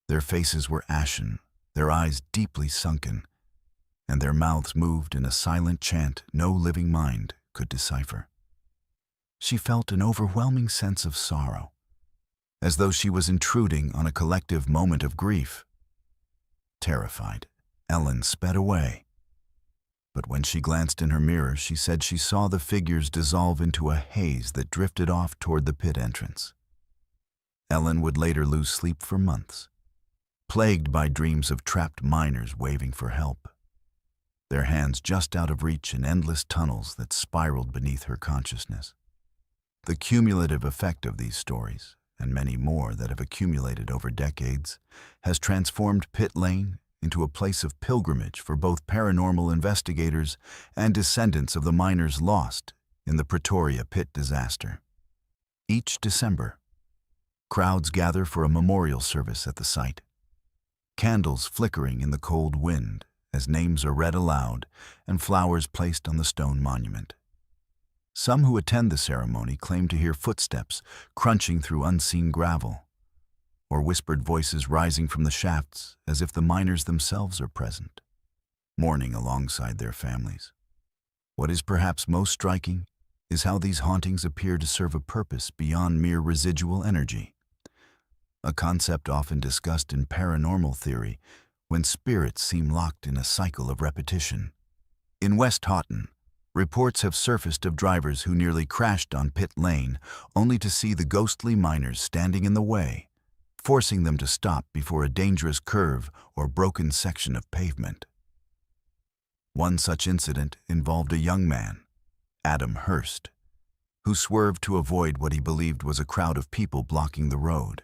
Their faces were ashen, their eyes deeply sunken, and their mouths moved in a silent chant no living mind could decipher. She felt an overwhelming sense of sorrow, as though she was intruding on a collective moment of grief. Terrified, Ellen sped away. But when she glanced in her mirror, she said she saw the figures dissolve into a haze that drifted off toward the pit entrance. Ellen would later lose sleep for months, plagued by dreams of trapped miners waving for help, their hands just out of reach in endless tunnels that spiraled beneath her consciousness. The cumulative effect of these stories, and many more that have accumulated over decades, has transformed Pit Lane into a place of pilgrimage for both paranormal investigators and descendants of the miners lost in the Pretoria pit disaster. Each December, crowds gather for a memorial service at the site, candles flickering in the cold wind as names are read aloud and flowers placed on the stone monument. Some who attend the ceremony claim to hear footsteps crunching through unseen gravel, or whispered voices rising from the shafts as if the miners themselves are present, mourning alongside their families. What is perhaps most striking is how these hauntings appear to serve a purpose beyond mere residual energy, a concept often discussed in paranormal theory when spirits seem locked in a cycle of repetition. In West Houghton, reports have surfaced of drivers who nearly crashed on pit lane only to see the ghostly miners standing in the way, forcing them to stop before a dangerous curve or broken section of pavement. One such incident involved a young man, Adam Hurst, who swerved to avoid what he believed was a crowd of people blocking the road,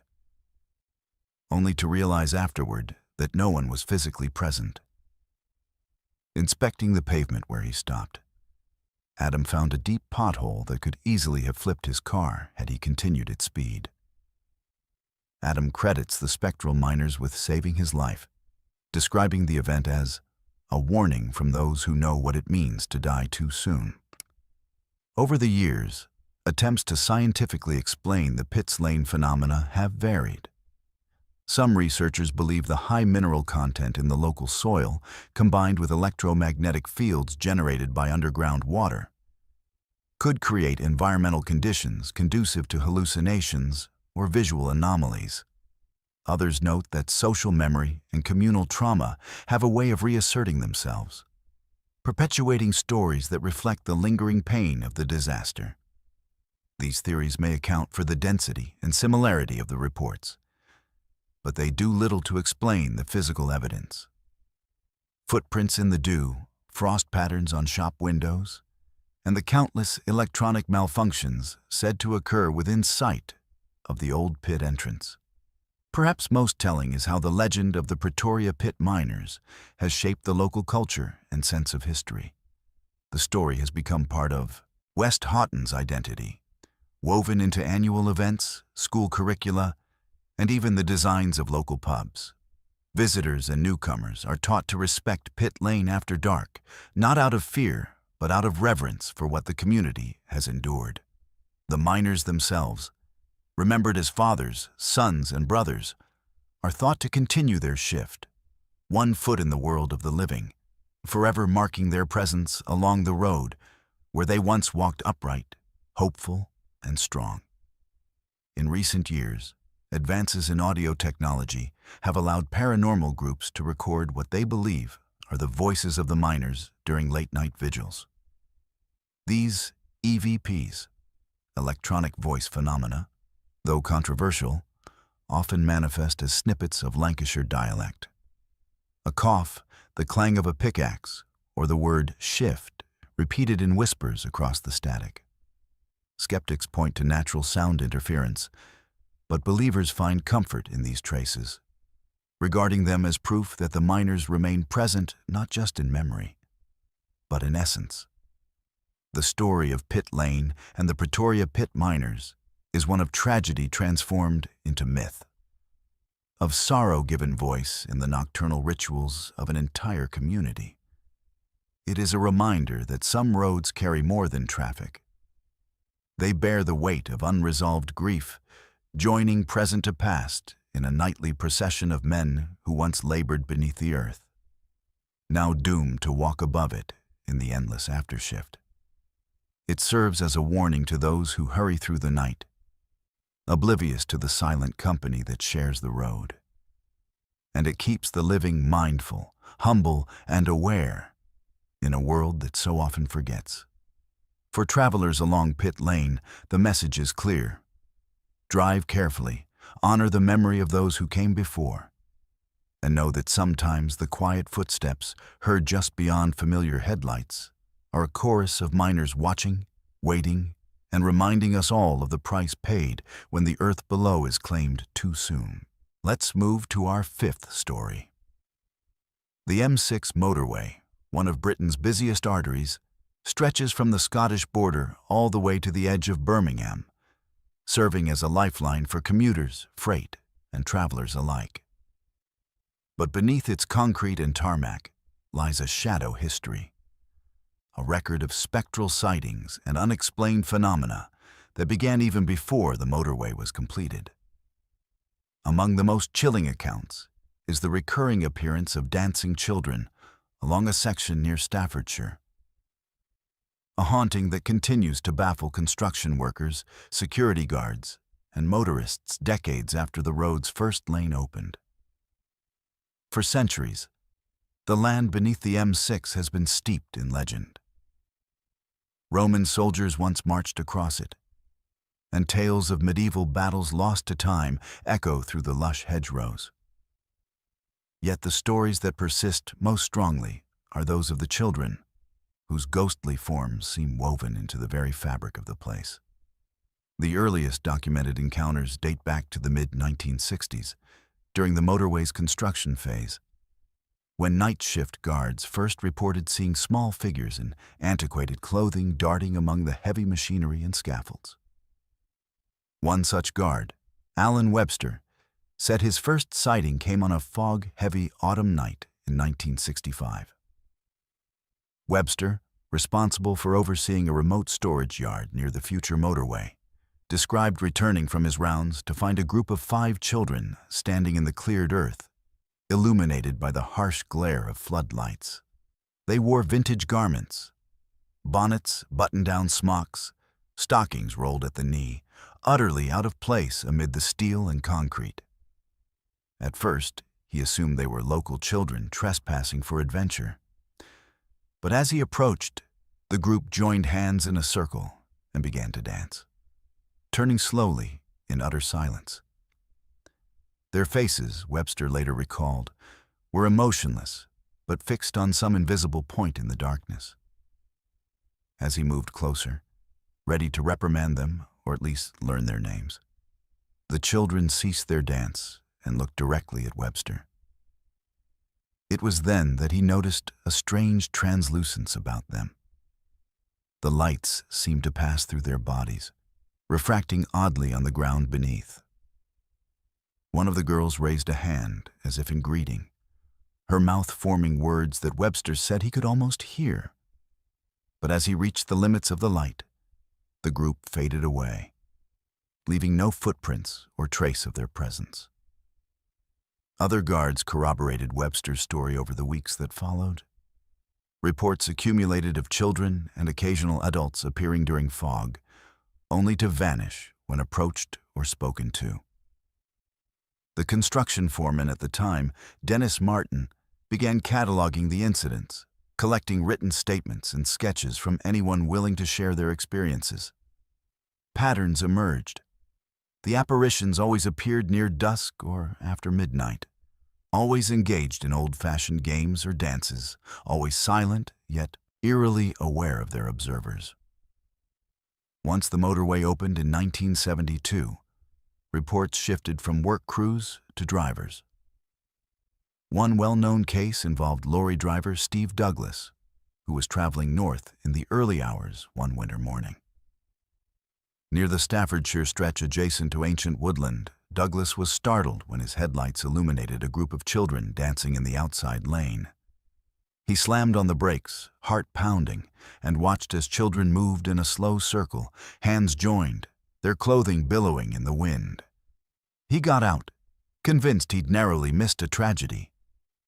only to realize afterward that no one was physically present. Inspecting the pavement where he stopped, Adam found a deep pothole that could easily have flipped his car had he continued its speed. Adam credits the spectral miners with saving his life, describing the event as a warning from those who know what it means to die too soon. Over the years, attempts to scientifically explain the Pit Lane phenomena have varied. Some researchers believe the high mineral content in the local soil, combined with electromagnetic fields generated by underground water, could create environmental conditions conducive to hallucinations or visual anomalies. Others note that social memory and communal trauma have a way of reasserting themselves, perpetuating stories that reflect the lingering pain of the disaster. These theories may account for the density and similarity of the reports, but they do little to explain the physical evidence. Footprints in the dew, frost patterns on shop windows, and the countless electronic malfunctions said to occur within sight of the old pit entrance. Perhaps most telling is how the legend of the Pretoria pit miners has shaped the local culture and sense of history. The story has become part of West Houghton's identity, woven into annual events, school curricula, and even the designs of local pubs. Visitors and newcomers are taught to respect Pit Lane after dark, not out of fear, but out of reverence for what the community has endured. The miners themselves, remembered as fathers, sons, and brothers, are thought to continue their shift, one foot in the world of the living, forever marking their presence along the road where they once walked upright, hopeful, and strong. In recent years, advances in audio technology have allowed paranormal groups to record what they believe are the voices of the miners during late-night vigils. These EVPs, electronic voice phenomena, though controversial, often manifest as snippets of Lancashire dialect. A cough, the clang of a pickaxe, or the word shift, repeated in whispers across the static. Skeptics point to natural sound interference, but believers find comfort in these traces, regarding them as proof that the miners remain present not just in memory, but in essence. The story of Pit Lane and the Pretoria Pit miners is one of tragedy transformed into myth, of sorrow given voice in the nocturnal rituals of an entire community. It is a reminder that some roads carry more than traffic. They bear the weight of unresolved grief, joining present to past in a nightly procession of men who once labored beneath the earth, now doomed to walk above it in the endless aftershift. It serves as a warning to those who hurry through the night, oblivious to the silent company that shares the road. And it keeps the living mindful, humble, and aware in a world that so often forgets. For travelers along Pit Lane, the message is clear. Drive carefully, honor the memory of those who came before, and know that sometimes the quiet footsteps heard just beyond familiar headlights are a chorus of miners watching, waiting, and reminding us all of the price paid when the earth below is claimed too soon. Let's move to our fifth story. The M6 motorway, one of Britain's busiest arteries, stretches from the Scottish border all the way to the edge of Birmingham, serving as a lifeline for commuters, freight, and travelers alike. But beneath its concrete and tarmac lies a shadow history, a record of spectral sightings and unexplained phenomena that began even before the motorway was completed. Among the most chilling accounts is the recurring appearance of dancing children along a section near Staffordshire, a haunting that continues to baffle construction workers, security guards, and motorists decades after the road's first lane opened. For centuries, the land beneath the M6 has been steeped in legend. Roman soldiers once marched across it, and tales of medieval battles lost to time echo through the lush hedgerows. Yet the stories that persist most strongly are those of the children, whose ghostly forms seem woven into the very fabric of the place. The earliest documented encounters date back to the mid-1960s, during the motorway's construction phase, when night shift guards first reported seeing small figures in antiquated clothing darting among the heavy machinery and scaffolds. One such guard, Alan Webster, said his first sighting came on a fog-heavy autumn night in 1965. Webster, responsible for overseeing a remote storage yard near the future motorway, described returning from his rounds to find a group of 5 children standing in the cleared earth, illuminated by the harsh glare of floodlights. They wore vintage garments, bonnets, button-down smocks, stockings rolled at the knee, utterly out of place amid the steel and concrete. At first, he assumed they were local children trespassing for adventure. But as he approached, the group joined hands in a circle and began to dance, turning slowly in utter silence. Their faces, Webster later recalled, were emotionless, but fixed on some invisible point in the darkness. As he moved closer, ready to reprimand them, or at least learn their names, the children ceased their dance and looked directly at Webster. It was then that he noticed a strange translucence about them. The lights seemed to pass through their bodies, refracting oddly on the ground beneath. One of the girls raised a hand as if in greeting, her mouth forming words that Webster said he could almost hear. But as he reached the limits of the light, the group faded away, leaving no footprints or trace of their presence. Other guards corroborated Webster's story over the weeks that followed. Reports accumulated of children and occasional adults appearing during fog, only to vanish when approached or spoken to. The construction foreman at the time, Dennis Martin, began cataloging the incidents, collecting written statements and sketches from anyone willing to share their experiences. Patterns emerged. The apparitions always appeared near dusk or after midnight, always engaged in old-fashioned games or dances, always silent, yet eerily aware of their observers. Once the motorway opened in 1972, reports shifted from work crews to drivers. One well-known case involved lorry driver Steve Douglas, who was traveling north in the early hours one winter morning. Near the Staffordshire stretch adjacent to ancient woodland, Douglas was startled when his headlights illuminated a group of children dancing in the outside lane. He slammed on the brakes, heart pounding, and watched as children moved in a slow circle, hands joined, their clothing billowing in the wind. He got out, convinced he'd narrowly missed a tragedy,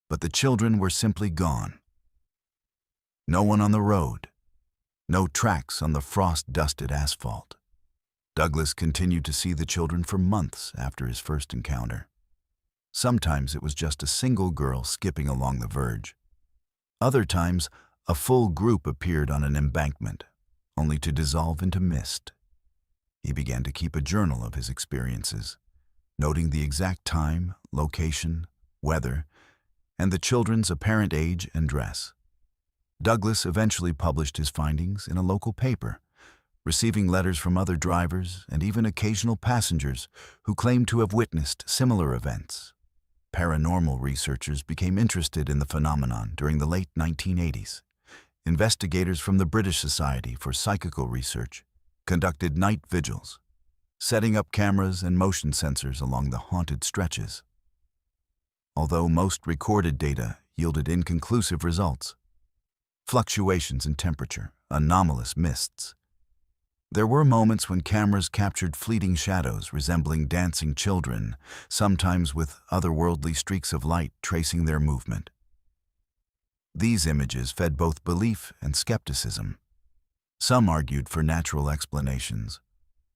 but the children were simply gone. No one on the road, no tracks on the frost-dusted asphalt. Douglas continued to see the children for months after his first encounter. Sometimes it was just a single girl skipping along the verge. Other times, a full group appeared on an embankment, only to dissolve into mist. He began to keep a journal of his experiences, noting the exact time, location, weather, and the children's apparent age and dress. Douglas eventually published his findings in a local paper, receiving letters from other drivers and even occasional passengers who claimed to have witnessed similar events. Paranormal researchers became interested in the phenomenon during the late 1980s. Investigators from the British Society for Psychical Research conducted night vigils, setting up cameras and motion sensors along the haunted stretches. Although most recorded data yielded inconclusive results, fluctuations in temperature, anomalous mists, there were moments when cameras captured fleeting shadows resembling dancing children, sometimes with otherworldly streaks of light tracing their movement. These images fed both belief and skepticism. Some argued for natural explanations,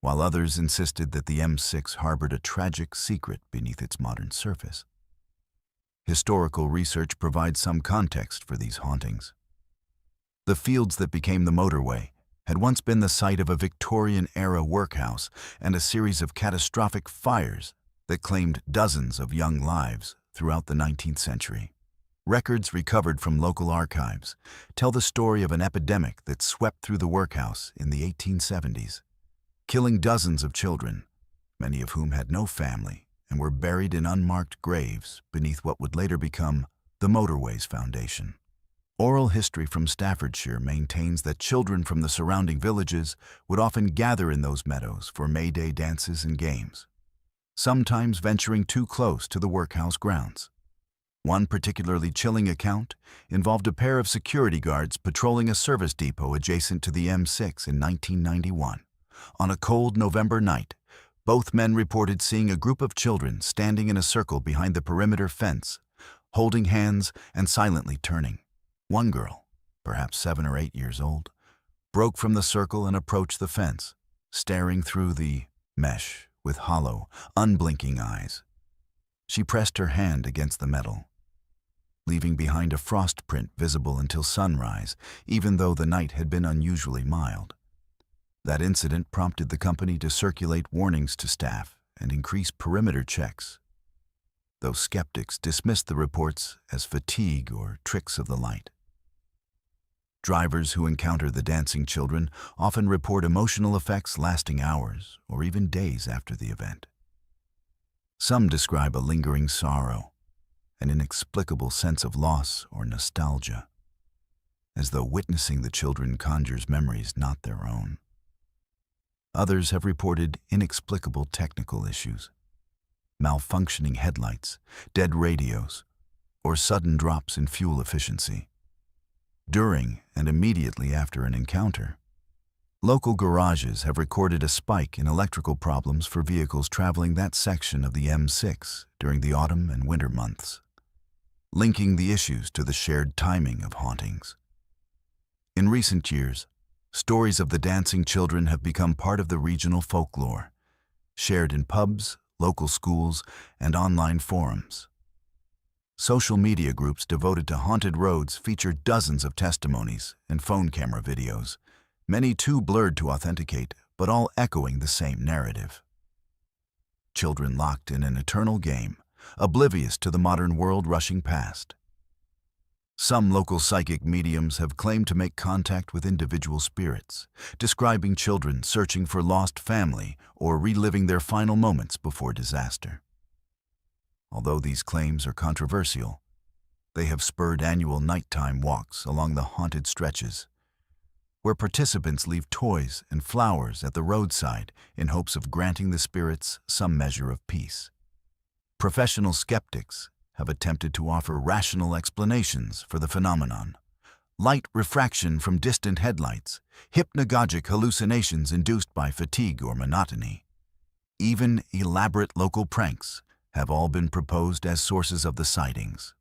while others insisted that the M6 harbored a tragic secret beneath its modern surface. Historical research provides some context for these hauntings. The fields that became the motorway had once been the site of a Victorian-era workhouse and a series of catastrophic fires that claimed dozens of young lives throughout the 19th century. Records recovered from local archives tell the story of an epidemic that swept through the workhouse in the 1870s, killing dozens of children, many of whom had no family and were buried in unmarked graves beneath what would later become the motorway's foundation. Oral history from Staffordshire maintains that children from the surrounding villages would often gather in those meadows for May Day dances and games, sometimes venturing too close to the workhouse grounds. One particularly chilling account involved a pair of security guards patrolling a service depot adjacent to the M6 in 1991. On a cold November night, both men reported seeing a group of children standing in a circle behind the perimeter fence, holding hands and silently turning. One girl, perhaps 7 or 8 years old, broke from the circle and approached the fence, staring through the mesh with hollow, unblinking eyes. She pressed her hand against the metal, leaving behind a frost print visible until sunrise, even though the night had been unusually mild. That incident prompted the company to circulate warnings to staff and increase perimeter checks, though skeptics dismissed the reports as fatigue or tricks of the light. Drivers who encounter the dancing children often report emotional effects lasting hours or even days after the event. Some describe a lingering sorrow, an inexplicable sense of loss or nostalgia, as though witnessing the children conjures memories not their own. Others have reported inexplicable technical issues, malfunctioning headlights, dead radios, or sudden drops in fuel efficiency. During and immediately after an encounter, local garages have recorded a spike in electrical problems for vehicles traveling that section of the M6 during the autumn and winter months, linking the issues to the shared timing of hauntings. In recent years, stories of the dancing children have become part of the regional folklore, shared in pubs, local schools, and online forums. Social media groups devoted to haunted roads feature dozens of testimonies and phone camera videos, many too blurred to authenticate, but all echoing the same narrative. Children locked in an eternal game, oblivious to the modern world rushing past. Some local psychic mediums have claimed to make contact with individual spirits, describing children searching for lost family or reliving their final moments before disaster. Although these claims are controversial, they have spurred annual nighttime walks along the haunted stretches, where participants leave toys and flowers at the roadside in hopes of granting the spirits some measure of peace. Professional skeptics have attempted to offer rational explanations for the phenomenon. Light refraction from distant headlights, hypnagogic hallucinations induced by fatigue or monotony. Even elaborate local pranks have all been proposed as sources of the sightings.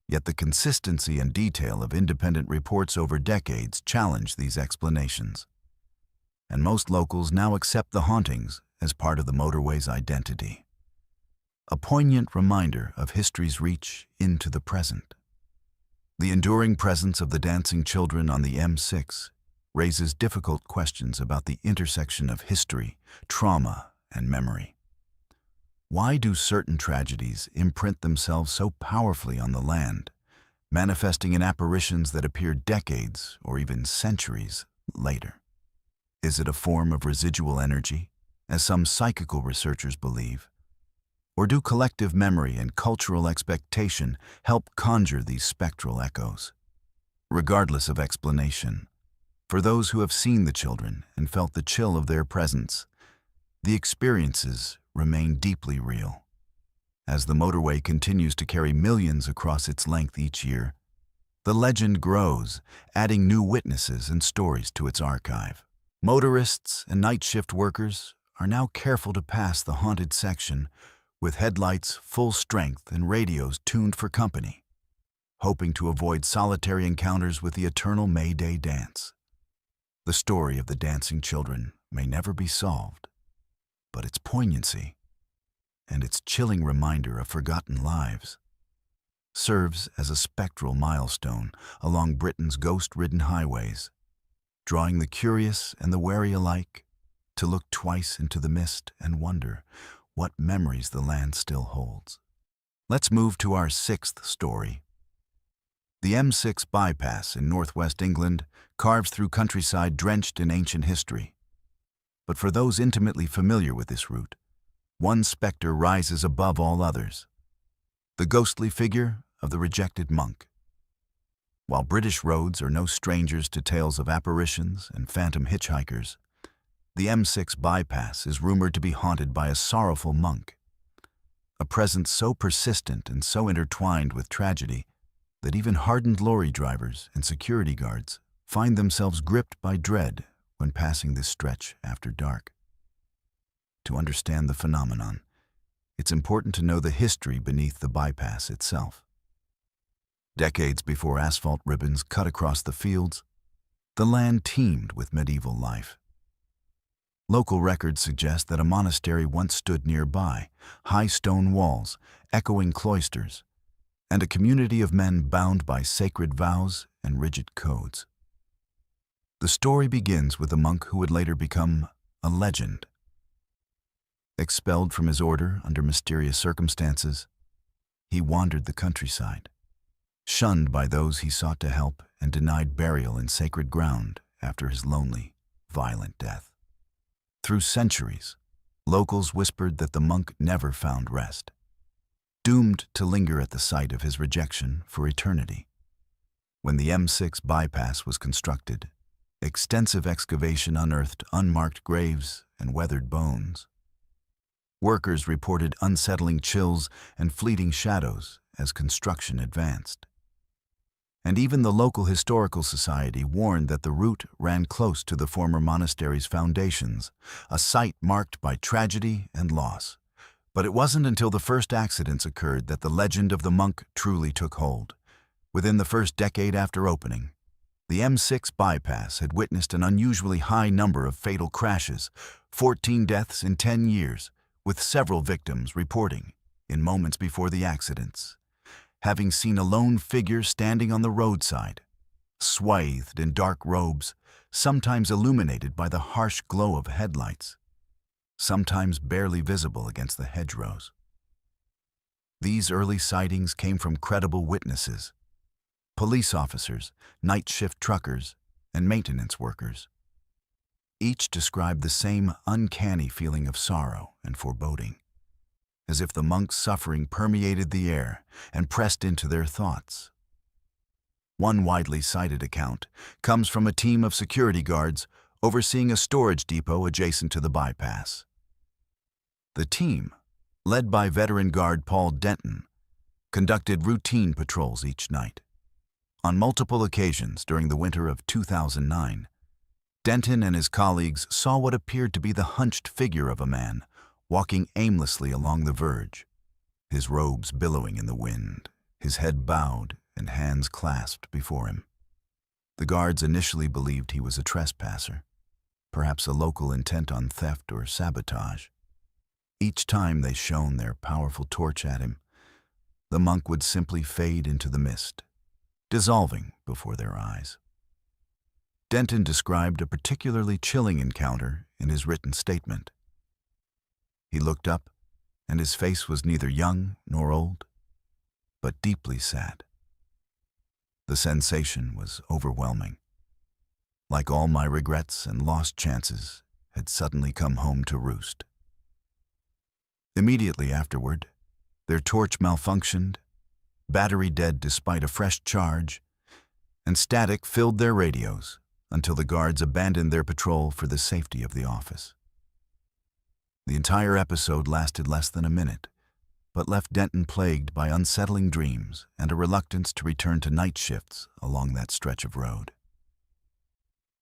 Yet the consistency and detail of independent reports over decades challenge these explanations. And most locals now accept the hauntings as part of the motorway's identity. A poignant reminder of history's reach into the present. The enduring presence of the dancing children on the M6 raises difficult questions about the intersection of history, trauma, and memory. Why do certain tragedies imprint themselves so powerfully on the land, manifesting in apparitions that appear decades or even centuries later? Is it a form of residual energy, as some psychical researchers believe? Or do collective memory and cultural expectation help conjure these spectral echoes? Regardless of explanation, for those who have seen the children and felt the chill of their presence, the experiences remain deeply real. As the motorway continues to carry millions across its length each year, the legend grows, adding new witnesses and stories to its archive. Motorists and night shift workers are now careful to pass the haunted section with headlights full strength and radios tuned for company, hoping to avoid solitary encounters with the eternal May Day dance. The story of the dancing children may never be solved, but its poignancy and its chilling reminder of forgotten lives serves as a spectral milestone along Britain's ghost-ridden highways, drawing the curious and the wary alike to look twice into the mist and wonder what memories the land still holds. Let's move to our sixth story. The M6 bypass in northwest England carves through countryside drenched in ancient history. But for those intimately familiar with this route, one specter rises above all others: the ghostly figure of the rejected monk. While British roads are no strangers to tales of apparitions and phantom hitchhikers, the M6 bypass is rumored to be haunted by a sorrowful monk, a presence so persistent and so intertwined with tragedy that even hardened lorry drivers and security guards find themselves gripped by dread when passing this stretch after dark. To understand the phenomenon, it's important to know the history beneath the bypass itself. Decades before asphalt ribbons cut across the fields, the land teemed with medieval life. Local records suggest that a monastery once stood nearby, high stone walls, echoing cloisters, and a community of men bound by sacred vows and rigid codes. The story begins with a monk who would later become a legend. Expelled from his order under mysterious circumstances, he wandered the countryside, shunned by those he sought to help and denied burial in sacred ground after his lonely, violent death. Through centuries, locals whispered that the monk never found rest, doomed to linger at the site of his rejection for eternity. When the M6 bypass was constructed, extensive excavation unearthed unmarked graves and weathered bones. Workers reported unsettling chills and fleeting shadows as construction advanced. And even the local historical society warned that the route ran close to the former monastery's foundations, a site marked by tragedy and loss. But it wasn't until the first accidents occurred that the legend of the monk truly took hold. Within the first decade after opening, the M6 bypass had witnessed an unusually high number of fatal crashes, 14 deaths in 10 years, with several victims reporting, in moments before the accidents, having seen a lone figure standing on the roadside, swathed in dark robes, sometimes illuminated by the harsh glow of headlights, sometimes barely visible against the hedgerows. These early sightings came from credible witnesses: police officers, night shift truckers, and maintenance workers. Each described the same uncanny feeling of sorrow and foreboding, as if the monk's suffering permeated the air and pressed into their thoughts. One widely cited account comes from a team of security guards overseeing a storage depot adjacent to the bypass. The team, led by veteran guard Paul Denton, conducted routine patrols each night. On multiple occasions during the winter of 2009, Denton and his colleagues saw what appeared to be the hunched figure of a man walking aimlessly along the verge, his robes billowing in the wind, his head bowed and hands clasped before him. The guards initially believed he was a trespasser, perhaps a local intent on theft or sabotage. Each time they shone their powerful torch at him, the monk would simply fade into the mist, dissolving before their eyes. Denton described a particularly chilling encounter in his written statement. He looked up, and his face was neither young nor old, but deeply sad. The sensation was overwhelming. Like all my regrets and lost chances had suddenly come home to roost. Immediately afterward, their torch malfunctioned, battery dead despite a fresh charge, and static filled their radios until the guards abandoned their patrol for the safety of the office. The entire episode lasted less than a minute, but left Denton plagued by unsettling dreams and a reluctance to return to night shifts along that stretch of road.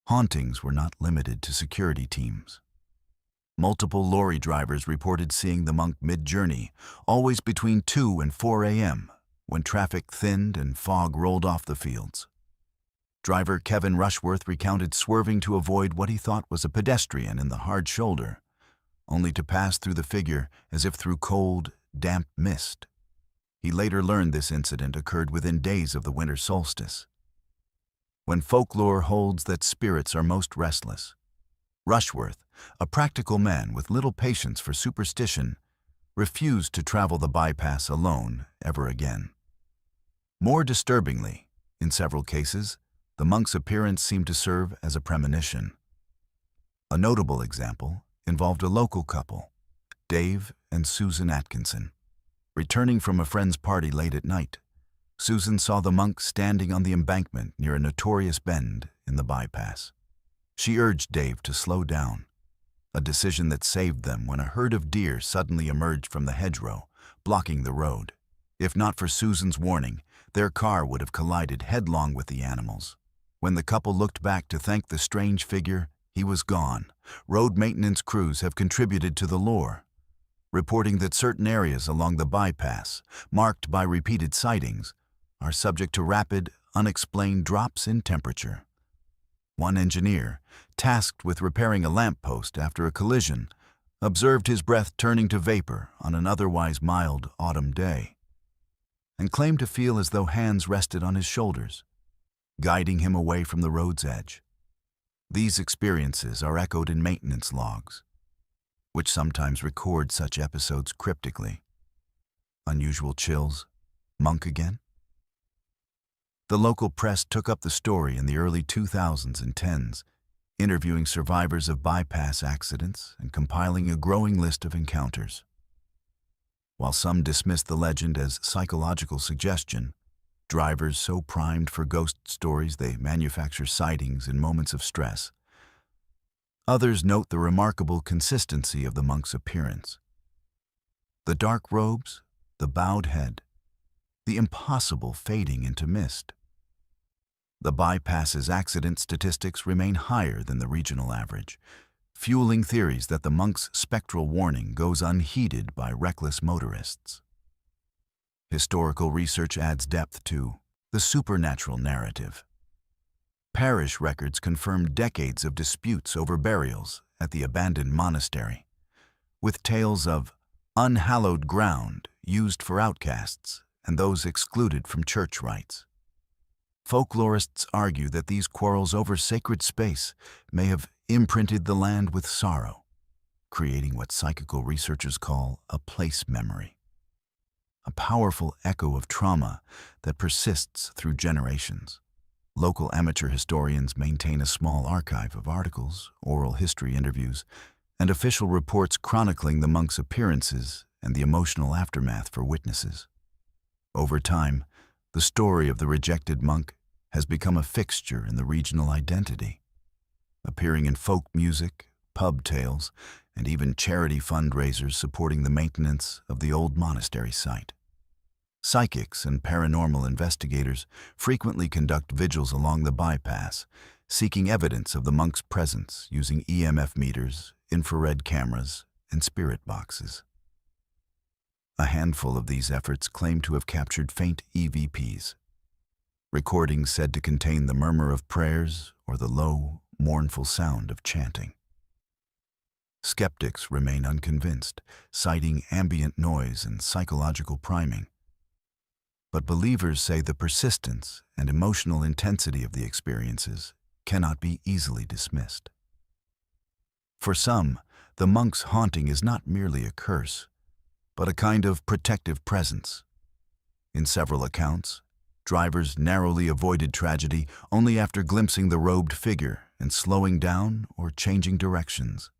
Hauntings were not limited to security teams. Multiple lorry drivers reported seeing the monk mid-journey, always between 2 and 4 a.m., when traffic thinned and fog rolled off the fields. Driver Kevin Rushworth recounted swerving to avoid what he thought was a pedestrian in the hard shoulder, only to pass through the figure as if through cold, damp mist. He later learned this incident occurred within days of the winter solstice. When folklore holds that spirits are most restless, Rushworth, a practical man with little patience for superstition, refused to travel the bypass alone ever again. More disturbingly, in several cases, the monk's appearance seemed to serve as a premonition. A notable example involved a local couple, Dave and Susan Atkinson. Returning from a friend's party late at night, Susan saw the monk standing on the embankment near a notorious bend in the bypass. She urged Dave to slow down, a decision that saved them when a herd of deer suddenly emerged from the hedgerow, blocking the road. If not for Susan's warning, their car would have collided headlong with the animals. When the couple looked back to thank the strange figure, he was gone. Road maintenance crews have contributed to the lore, reporting that certain areas along the bypass, marked by repeated sightings, are subject to rapid, unexplained drops in temperature. One engineer, tasked with repairing a lamppost after a collision, observed his breath turning to vapor on an otherwise mild autumn day, and claimed to feel as though hands rested on his shoulders, guiding him away from the road's edge. These experiences are echoed in maintenance logs, which sometimes record such episodes cryptically. Unusual chills, monk again? The local press took up the story in the early 2000s and 10s, interviewing survivors of bypass accidents and compiling a growing list of encounters. While some dismissed the legend as psychological suggestion, drivers so primed for ghost stories they manufacture sightings in moments of stress, others note the remarkable consistency of the monk's appearance. The dark robes, the bowed head, the impossible fading into mist. The bypass's accident statistics remain higher than the regional average, fueling theories that the monk's spectral warning goes unheeded by reckless motorists. Historical research adds depth to the supernatural narrative. Parish records confirm decades of disputes over burials at the abandoned monastery, with tales of unhallowed ground used for outcasts and those excluded from church rites. Folklorists argue that these quarrels over sacred space may have imprinted the land with sorrow, creating what psychical researchers call a place memory, a powerful echo of trauma that persists through generations. Local amateur historians maintain a small archive of articles, oral history interviews, and official reports chronicling the monks' appearances and the emotional aftermath for witnesses. Over time, the story of the rejected monk has become a fixture in the regional identity, appearing in folk music, pub tales, and even charity fundraisers supporting the maintenance of the old monastery site. Psychics and paranormal investigators frequently conduct vigils along the bypass, seeking evidence of the monk's presence using EMF meters, infrared cameras, and spirit boxes. A handful of these efforts claim to have captured faint EVPs, recordings said to contain the murmur of prayers or the low, mournful sound of chanting. Skeptics remain unconvinced, citing ambient noise and psychological priming. But believers say the persistence and emotional intensity of the experiences cannot be easily dismissed. For some, the monk's haunting is not merely a curse, but a kind of protective presence. In several accounts, drivers narrowly avoided tragedy only after glimpsing the robed figure and slowing down or changing directions.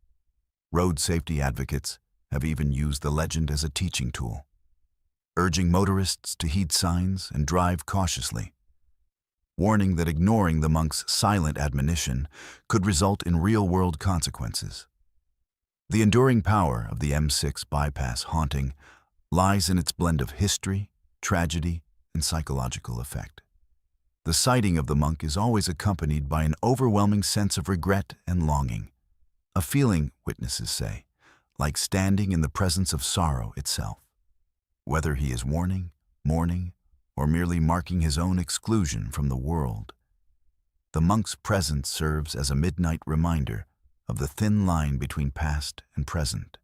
Road safety advocates have even used the legend as a teaching tool, urging motorists to heed signs and drive cautiously, warning that ignoring the monk's silent admonition could result in real-world consequences. The enduring power of the M6 bypass haunting lies in its blend of history, tragedy, and psychological effect. The sighting of the monk is always accompanied by an overwhelming sense of regret and longing, a feeling, witnesses say, like standing in the presence of sorrow itself. Whether he is warning, mourning, or merely marking his own exclusion from the world, the monk's presence serves as a midnight reminder of the thin line between past and present,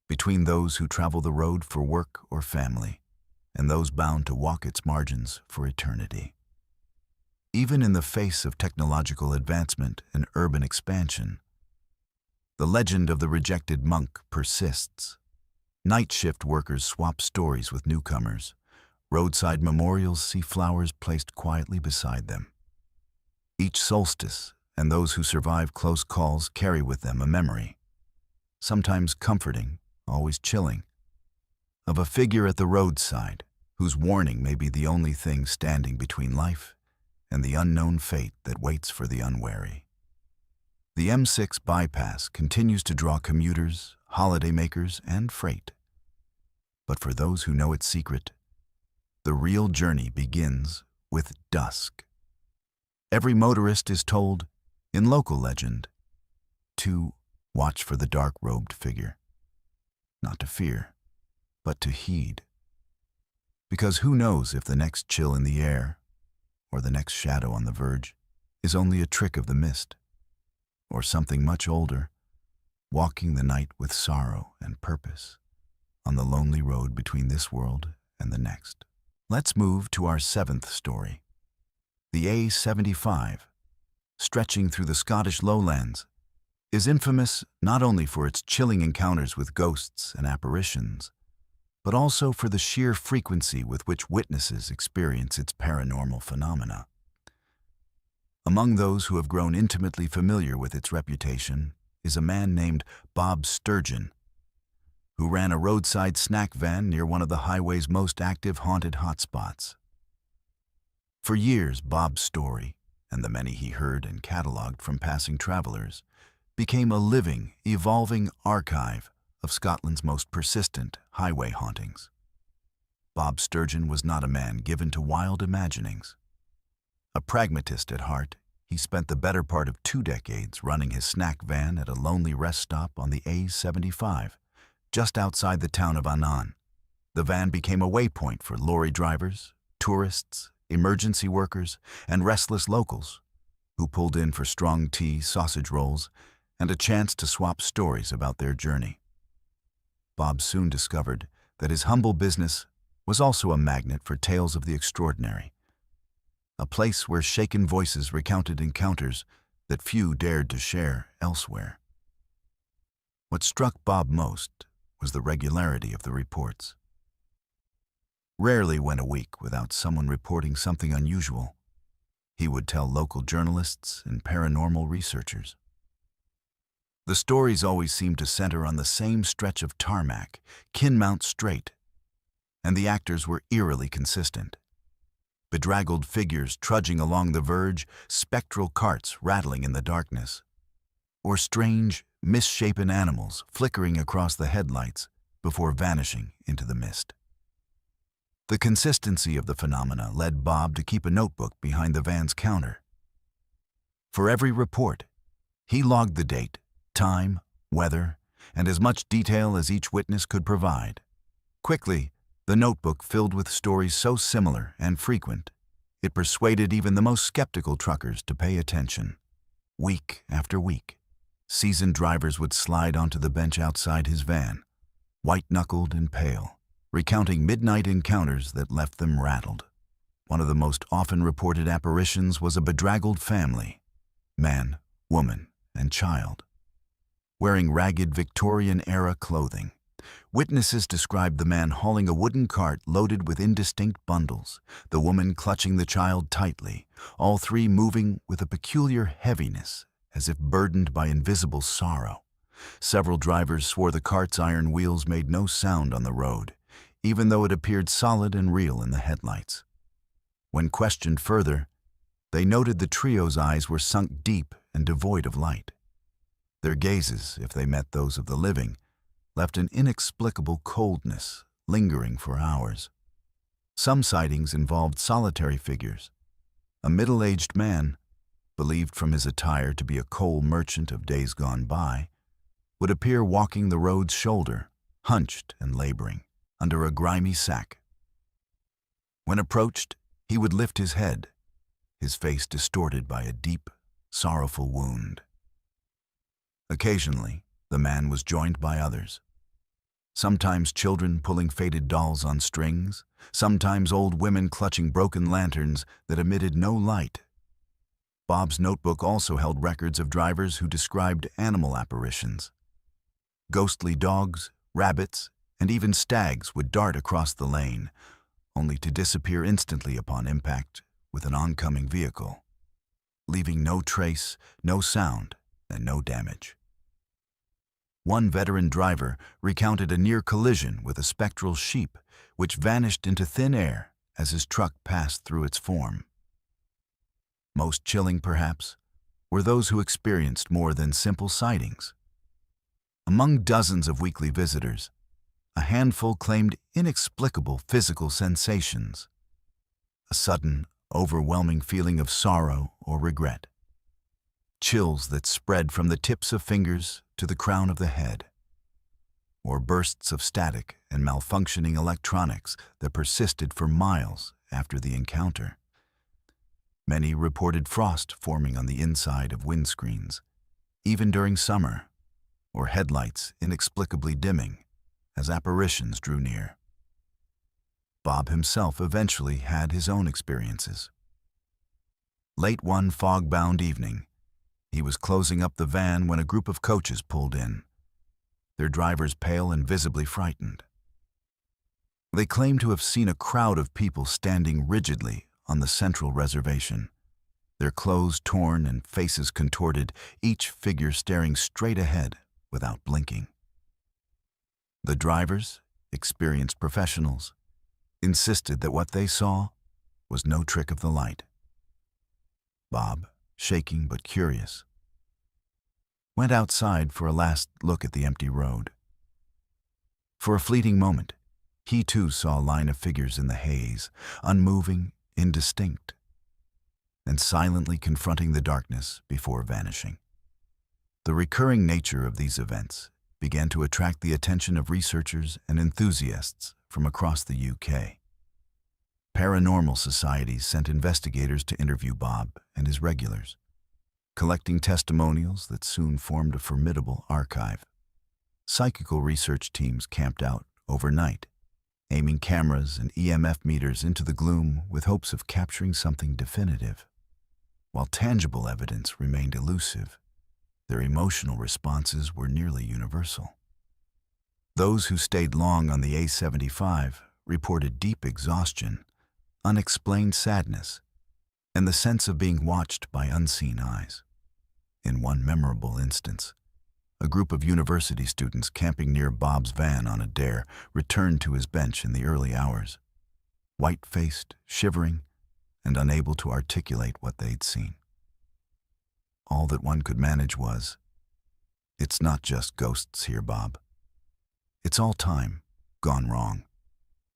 between those who travel the road for work or family, and those bound to walk its margins for eternity. Even in the face of technological advancement and urban expansion, the legend of the rejected monk persists. Night shift workers swap stories with newcomers. Roadside memorials see flowers placed quietly beside them. Each solstice and those who survive close calls carry with them a memory, sometimes comforting, always chilling, of a figure at the roadside whose warning may be the only thing standing between life and the unknown fate that waits for the unwary. The M6 bypass continues to draw commuters, holidaymakers, and freight. But for those who know its secret, the real journey begins with dusk. Every motorist is told, in local legend, to watch for the dark-robed figure. Not to fear, but to heed. Because who knows if the next chill in the air, or the next shadow on the verge, is only a trick of the mist, or something much older, walking the night with sorrow and purpose on the lonely road between this world and the next. Let's move to our seventh story. The A75, stretching through the Scottish lowlands, is infamous not only for its chilling encounters with ghosts and apparitions, but also for the sheer frequency with which witnesses experience its paranormal phenomena. Among those who have grown intimately familiar with its reputation is a man named Bob Sturgeon, who ran a roadside snack van near one of the highway's most active haunted hotspots. For years, Bob's story, and the many he heard and cataloged from passing travelers, became a living, evolving archive of Scotland's most persistent highway hauntings. Bob Sturgeon was not a man given to wild imaginings. A pragmatist at heart, he spent the better part of 2 decades running his snack van at a lonely rest stop on the A75, just outside the town of Annan. The van became a waypoint for lorry drivers, tourists, emergency workers, and restless locals who pulled in for strong tea, sausage rolls, and a chance to swap stories about their journey. Bob soon discovered that his humble business was also a magnet for tales of the extraordinary, a place where shaken voices recounted encounters that few dared to share elsewhere. What struck Bob most was the regularity of the reports. Rarely went a week without someone reporting something unusual. He would tell local journalists and paranormal researchers. The stories always seemed to center on the same stretch of tarmac, Kinmount Strait, and the actors were eerily consistent. Bedraggled figures trudging along the verge, spectral carts rattling in the darkness, or strange, misshapen animals flickering across the headlights before vanishing into the mist. The consistency of the phenomena led Bob to keep a notebook behind the van's counter. For every report, he logged the date, time, weather, and as much detail as each witness could provide. Quickly, the notebook filled with stories so similar and frequent, it persuaded even the most skeptical truckers to pay attention. Week after week, seasoned drivers would slide onto the bench outside his van, white-knuckled and pale, recounting midnight encounters that left them rattled. One of the most often reported apparitions was a bedraggled family, man, woman, and child. Wearing ragged Victorian-era clothing, witnesses described the man hauling a wooden cart loaded with indistinct bundles, the woman clutching the child tightly, all three moving with a peculiar heaviness, as if burdened by invisible sorrow. Several drivers swore the cart's iron wheels made no sound on the road, even though it appeared solid and real in the headlights. When questioned further, they noted the trio's eyes were sunk deep and devoid of light. Their gazes, if they met those of the living, left an inexplicable coldness lingering for hours. Some sightings involved solitary figures. A middle-aged man, believed from his attire to be a coal merchant of days gone by, would appear walking the road's shoulder, hunched and laboring, under a grimy sack. When approached, he would lift his head, his face distorted by a deep, sorrowful wound. Occasionally, the man was joined by others. Sometimes children pulling faded dolls on strings, sometimes old women clutching broken lanterns that emitted no light. Bob's notebook also held records of drivers who described animal apparitions. Ghostly dogs, rabbits, and even stags would dart across the lane, only to disappear instantly upon impact with an oncoming vehicle, leaving no trace, no sound, and no damage. One veteran driver recounted a near collision with a spectral sheep, which vanished into thin air as his truck passed through its form. Most chilling, perhaps, were those who experienced more than simple sightings. Among dozens of weekly visitors, a handful claimed inexplicable physical sensations, a sudden, overwhelming feeling of sorrow or regret, chills that spread from the tips of fingers to the crown of the head, or bursts of static and malfunctioning electronics that persisted for miles after the encounter. Many reported frost forming on the inside of windscreens, even during summer, or headlights inexplicably dimming as apparitions drew near. Bob himself eventually had his own experiences. Late one fog-bound evening, he was closing up the van when a group of coaches pulled in, their drivers pale and visibly frightened. They claimed to have seen a crowd of people standing rigidly on the central reservation, their clothes torn and faces contorted, each figure staring straight ahead without blinking. The drivers, experienced professionals, insisted that what they saw was no trick of the light. Bob, shaking but curious, went outside for a last look at the empty road. For a fleeting moment, he too saw a line of figures in the haze, unmoving, indistinct, and silently confronting the darkness before vanishing. The recurring nature of these events began to attract the attention of researchers and enthusiasts from across the UK. Paranormal societies sent investigators to interview Bob and his regulars, collecting testimonials that soon formed a formidable archive. Psychical research teams camped out overnight, aiming cameras and EMF meters into the gloom with hopes of capturing something definitive. While tangible evidence remained elusive, their emotional responses were nearly universal. Those who stayed long on the A75 reported deep exhaustion, unexplained sadness, and the sense of being watched by unseen eyes. In one memorable instance, a group of university students camping near Bob's van on a dare returned to his bench in the early hours, white-faced, shivering, and unable to articulate what they'd seen. All that one could manage was, "It's not just ghosts here, Bob. It's all time, gone wrong,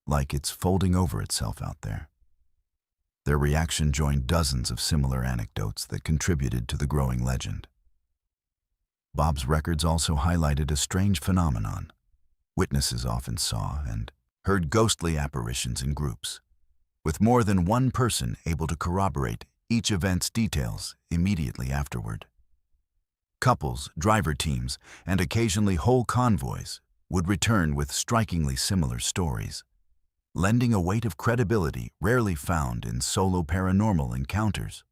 like it's folding over itself out there." Their reaction joined dozens of similar anecdotes that contributed to the growing legend. Bob's records also highlighted a strange phenomenon. Witnesses often saw and heard ghostly apparitions in groups, with more than one person able to corroborate each event's details immediately afterward. Couples, driver teams, and occasionally whole convoys would return with strikingly similar stories, lending a weight of credibility rarely found in solo paranormal encounters.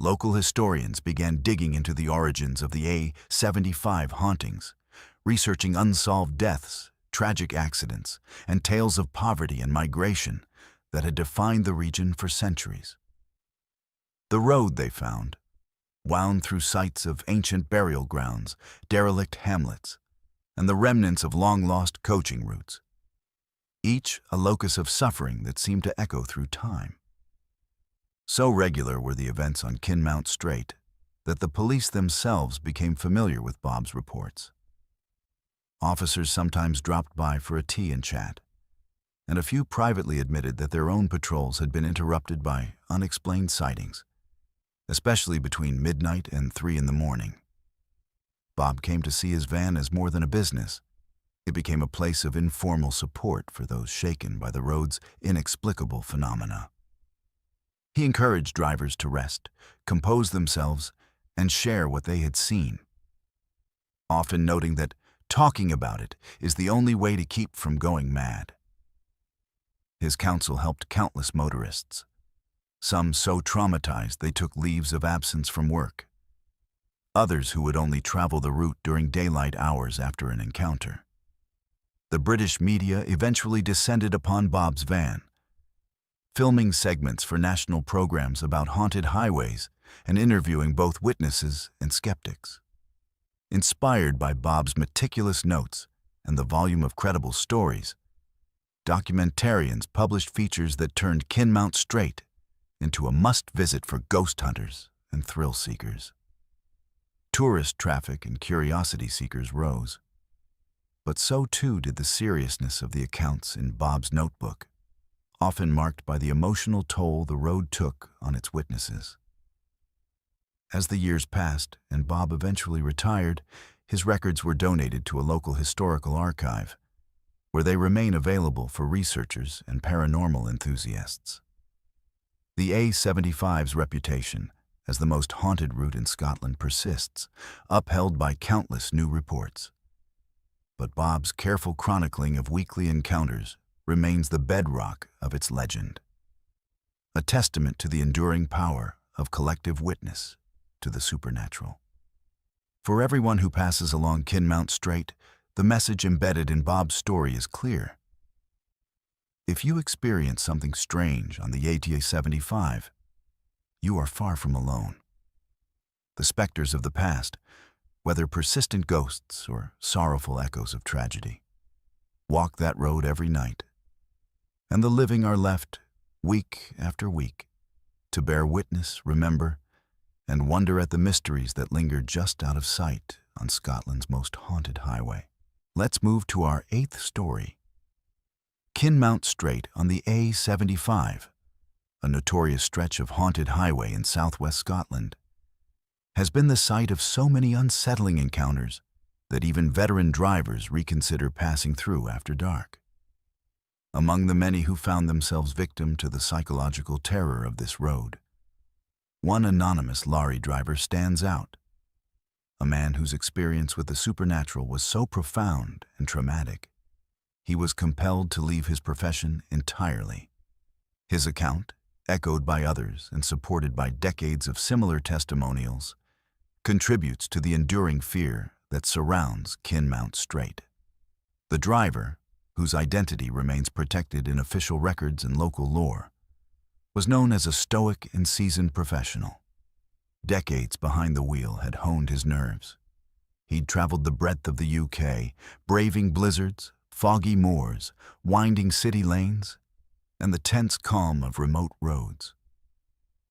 Local historians began digging into the origins of the A75 hauntings, researching unsolved deaths, tragic accidents, and tales of poverty and migration that had defined the region for centuries. The road, they found, wound through sites of ancient burial grounds, derelict hamlets, and the remnants of long-lost coaching routes, each a locus of suffering that seemed to echo through time. So regular were the events on Kinmount Strait that the police themselves became familiar with Bob's reports. Officers sometimes dropped by for a tea and chat, and a few privately admitted that their own patrols had been interrupted by unexplained sightings, especially between midnight and 3 in the morning. Bob came to see his van as more than a business. It became a place of informal support for those shaken by the road's inexplicable phenomena. He encouraged drivers to rest, compose themselves, and share what they had seen, often noting that talking about it is the only way to keep from going mad. His counsel helped countless motorists, some so traumatized they took leaves of absence from work, others who would only travel the route during daylight hours after an encounter. The British media eventually descended upon Bob's van, filming segments for national programs about haunted highways and interviewing both witnesses and skeptics. Inspired by Bob's meticulous notes and the volume of credible stories, documentarians published features that turned Kinmount Strait into a must-visit for ghost hunters and thrill seekers. Tourist traffic and curiosity seekers rose, but so too did the seriousness of the accounts in Bob's notebook, often marked by the emotional toll the road took on its witnesses. As the years passed and Bob eventually retired, his records were donated to a local historical archive, where they remain available for researchers and paranormal enthusiasts. The A75's reputation as the most haunted route in Scotland persists, upheld by countless new reports. But Bob's careful chronicling of weekly encounters remains the bedrock of its legend, a testament to the enduring power of collective witness to the supernatural. For everyone who passes along Kinmount Strait, the message embedded in Bob's story is clear. If you experience something strange on the ATA-75, you are far from alone. The specters of the past, whether persistent ghosts or sorrowful echoes of tragedy, walk that road every night, and the living are left, week after week, to bear witness, remember, and wonder at the mysteries that linger just out of sight on Scotland's most haunted highway. Let's move to our 8th story. Kinmount Strait on the A75, a notorious stretch of haunted highway in southwest Scotland, has been the site of so many unsettling encounters that even veteran drivers reconsider passing through after dark. Among the many who found themselves victim to the psychological terror of this road, one anonymous lorry driver stands out, a man whose experience with the supernatural was so profound and traumatic he was compelled to leave his profession entirely. His account, echoed by others and supported by decades of similar testimonials, contributes to the enduring fear that surrounds Kinmount Strait. The driver, whose identity remains protected in official records and local lore, was known as a stoic and seasoned professional. Decades behind the wheel had honed his nerves. He'd traveled the breadth of the UK, braving blizzards, foggy moors, winding city lanes, and the tense calm of remote roads.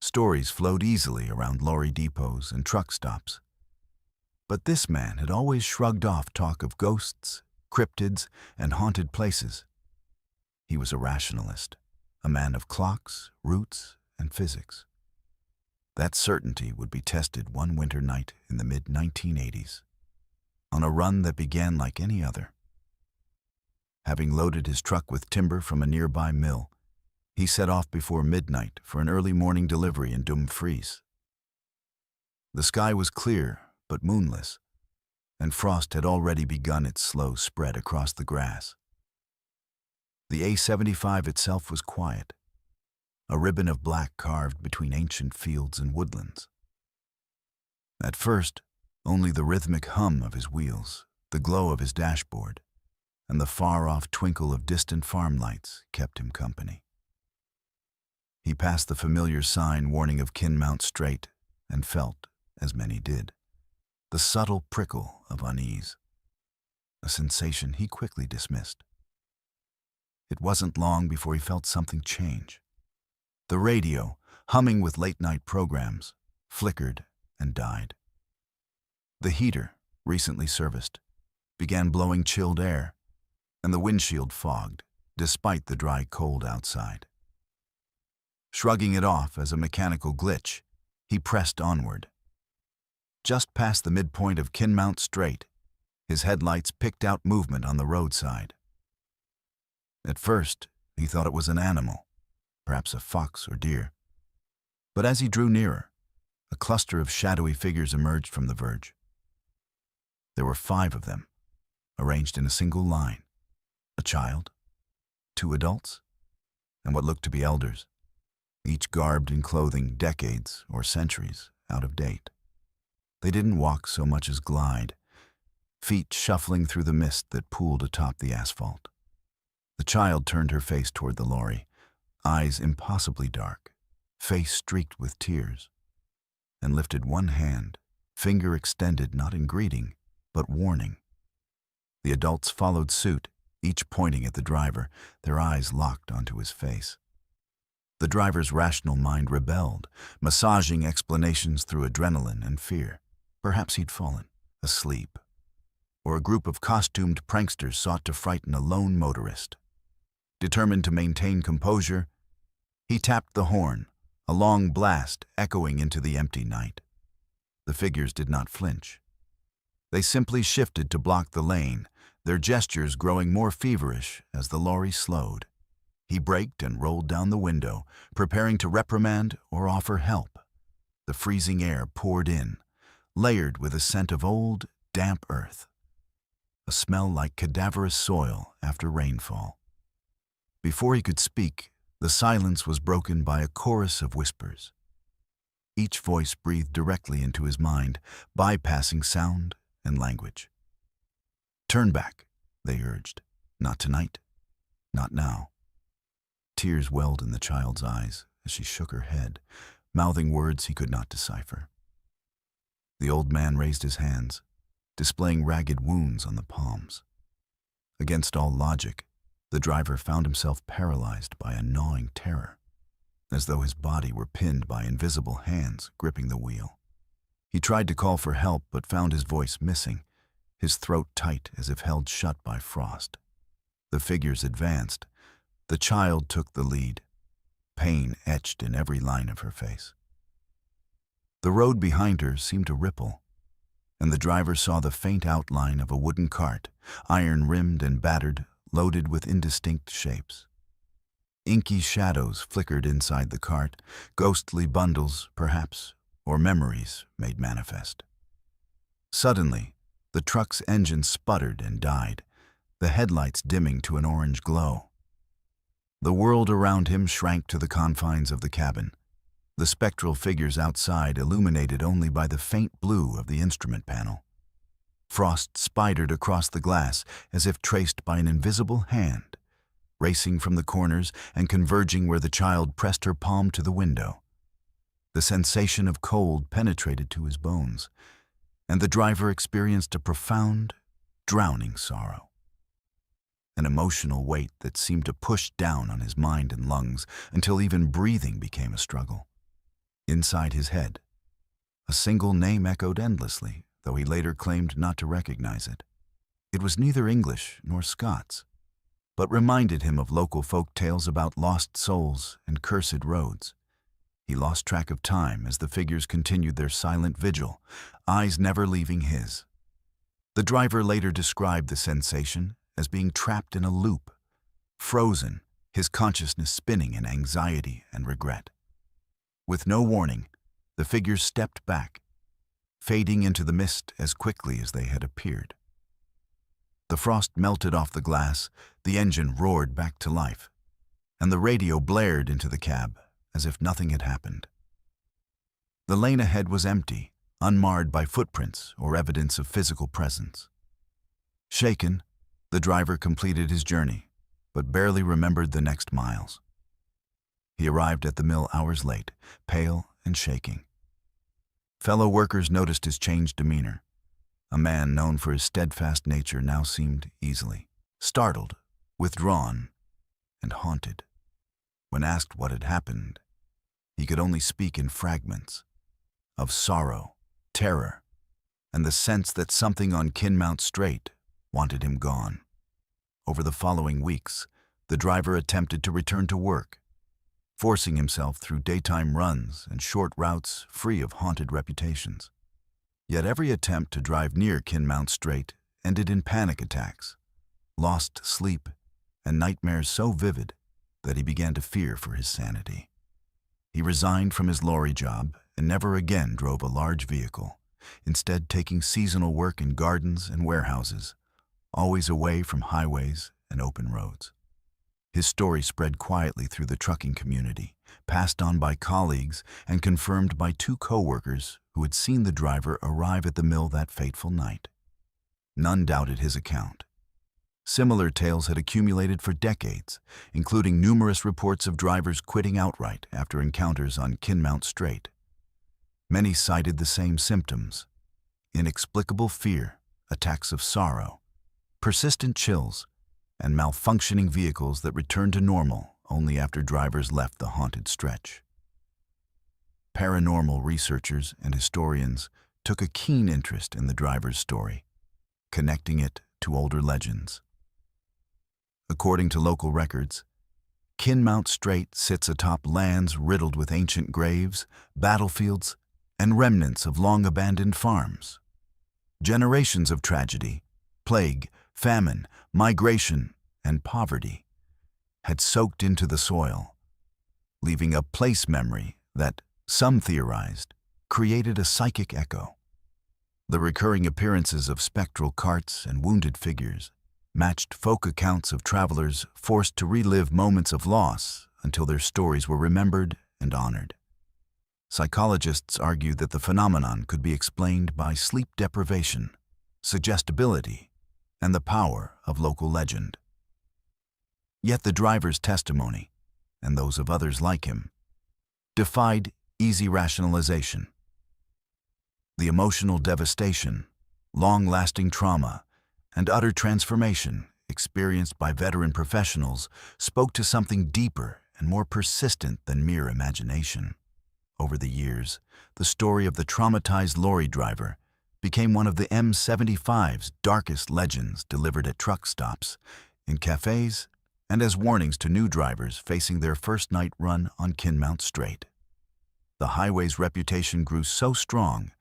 Stories flowed easily around lorry depots and truck stops. But this man had always shrugged off talk of ghosts, cryptids, and haunted places. He was a rationalist, a man of clocks, roots, and physics. That certainty would be tested one winter night in the mid-1980s, on a run that began like any other. Having loaded his truck with timber from a nearby mill, he set off before midnight for an early morning delivery in Dumfries. The sky was clear but moonless, and frost had already begun its slow spread across the grass. The A75 itself was quiet, a ribbon of black carved between ancient fields and woodlands. At first, only the rhythmic hum of his wheels, the glow of his dashboard, and the far-off twinkle of distant farm lights kept him company. He passed the familiar sign warning of Kinmount Strait and felt, as many did, the subtle prickle of unease, a sensation he quickly dismissed. It wasn't long before he felt something change. The radio, humming with late-night programs, flickered and died. The heater, recently serviced, began blowing chilled air, and the windshield fogged, despite the dry cold outside. Shrugging it off as a mechanical glitch, he pressed onward. Just past the midpoint of Kinmount Strait, his headlights picked out movement on the roadside. At first, he thought it was an animal, perhaps a fox or deer. But as he drew nearer, a cluster of shadowy figures emerged from the verge. There were 5 of them, arranged in a single line: a child, 2 adults, and what looked to be elders, each garbed in clothing decades or centuries out of date. They didn't walk so much as glide, feet shuffling through the mist that pooled atop the asphalt. The child turned her face toward the lorry, eyes impossibly dark, face streaked with tears, and lifted one hand, finger extended not in greeting, but warning. The adults followed suit, each pointing at the driver, their eyes locked onto his face. The driver's rational mind rebelled, massaging explanations through adrenaline and fear. Perhaps he'd fallen asleep, or a group of costumed pranksters sought to frighten a lone motorist. Determined to maintain composure, he tapped the horn, a long blast echoing into the empty night. The figures did not flinch. They simply shifted to block the lane, their gestures growing more feverish as the lorry slowed. He braked and rolled down the window, preparing to reprimand or offer help. The freezing air poured in, layered with a scent of old, damp earth, a smell like cadaverous soil after rainfall. Before he could speak, the silence was broken by a chorus of whispers. Each voice breathed directly into his mind, bypassing sound and language. "Turn back," they urged. "Not tonight. Not now." Tears welled in the child's eyes as she shook her head, mouthing words he could not decipher. The old man raised his hands, displaying ragged wounds on the palms. Against all logic, the driver found himself paralyzed by a gnawing terror, as though his body were pinned by invisible hands gripping the wheel. He tried to call for help but found his voice missing, his throat tight as if held shut by frost. The figures advanced. The child took the lead, pain etched in every line of her face. The road behind her seemed to ripple, and the driver saw the faint outline of a wooden cart, iron-rimmed and battered, loaded with indistinct shapes. Inky shadows flickered inside the cart, ghostly bundles, perhaps, or memories made manifest. Suddenly, the truck's engine sputtered and died, the headlights dimming to an orange glow. The world around him shrank to the confines of the cabin, the spectral figures outside illuminated only by the faint blue of the instrument panel. Frost spidered across the glass as if traced by an invisible hand, racing from the corners and converging where the child pressed her palm to the window. The sensation of cold penetrated to his bones, and the driver experienced a profound, drowning sorrow. An emotional weight that seemed to push down on his mind and lungs until even breathing became a struggle. Inside his head, a single name echoed endlessly, though he later claimed not to recognize it. It was neither English nor Scots, but reminded him of local folk tales about lost souls and cursed roads. He lost track of time as the figures continued their silent vigil, eyes never leaving his. The driver later described the sensation as being trapped in a loop, frozen, his consciousness spinning in anxiety and regret. With no warning, the figures stepped back, fading into the mist as quickly as they had appeared. The frost melted off the glass, the engine roared back to life, and the radio blared into the cab as if nothing had happened. The lane ahead was empty, unmarred by footprints or evidence of physical presence. Shaken, the driver completed his journey, but barely remembered the next miles. He arrived at the mill hours late, pale and shaking. Fellow workers noticed his changed demeanor. A man known for his steadfast nature now seemed easily startled, withdrawn, and haunted. When asked what had happened, he could only speak in fragments of sorrow, terror, and the sense that something on Kinmount Strait wanted him gone. Over the following weeks, the driver attempted to return to work, forcing himself through daytime runs and short routes free of haunted reputations. Yet every attempt to drive near Kinmount Strait ended in panic attacks, lost sleep, and nightmares so vivid that he began to fear for his sanity. He resigned from his lorry job and never again drove a large vehicle, instead taking seasonal work in gardens and warehouses, always away from highways and open roads. His story spread quietly through the trucking community, passed on by colleagues and confirmed by two co-workers who had seen the driver arrive at the mill that fateful night. None doubted his account. Similar tales had accumulated for decades, including numerous reports of drivers quitting outright after encounters on Kinmount Strait. Many cited the same symptoms: inexplicable fear, attacks of sorrow, persistent chills, and malfunctioning vehicles that returned to normal only after drivers left the haunted stretch. Paranormal researchers and historians took a keen interest in the driver's story, connecting it to older legends. According to local records, Kinmount Strait sits atop lands riddled with ancient graves, battlefields, and remnants of long-abandoned farms. Generations of tragedy, plague, famine, migration, and poverty had soaked into the soil, leaving a place memory that, some theorized, created a psychic echo. The recurring appearances of spectral carts and wounded figures matched folk accounts of travelers forced to relive moments of loss until their stories were remembered and honored. Psychologists argued that the phenomenon could be explained by sleep deprivation, suggestibility, and the power of local legend. Yet the driver's testimony, and those of others like him, defied easy rationalization. The emotional devastation, long-lasting trauma, and utter transformation experienced by veteran professionals spoke to something deeper and more persistent than mere imagination. Over the years, the story of the traumatized lorry driver became one of the M75's darkest legends, delivered at truck stops, in cafes, and as warnings to new drivers facing their first night run on Kinmount Strait. The highway's reputation grew so strong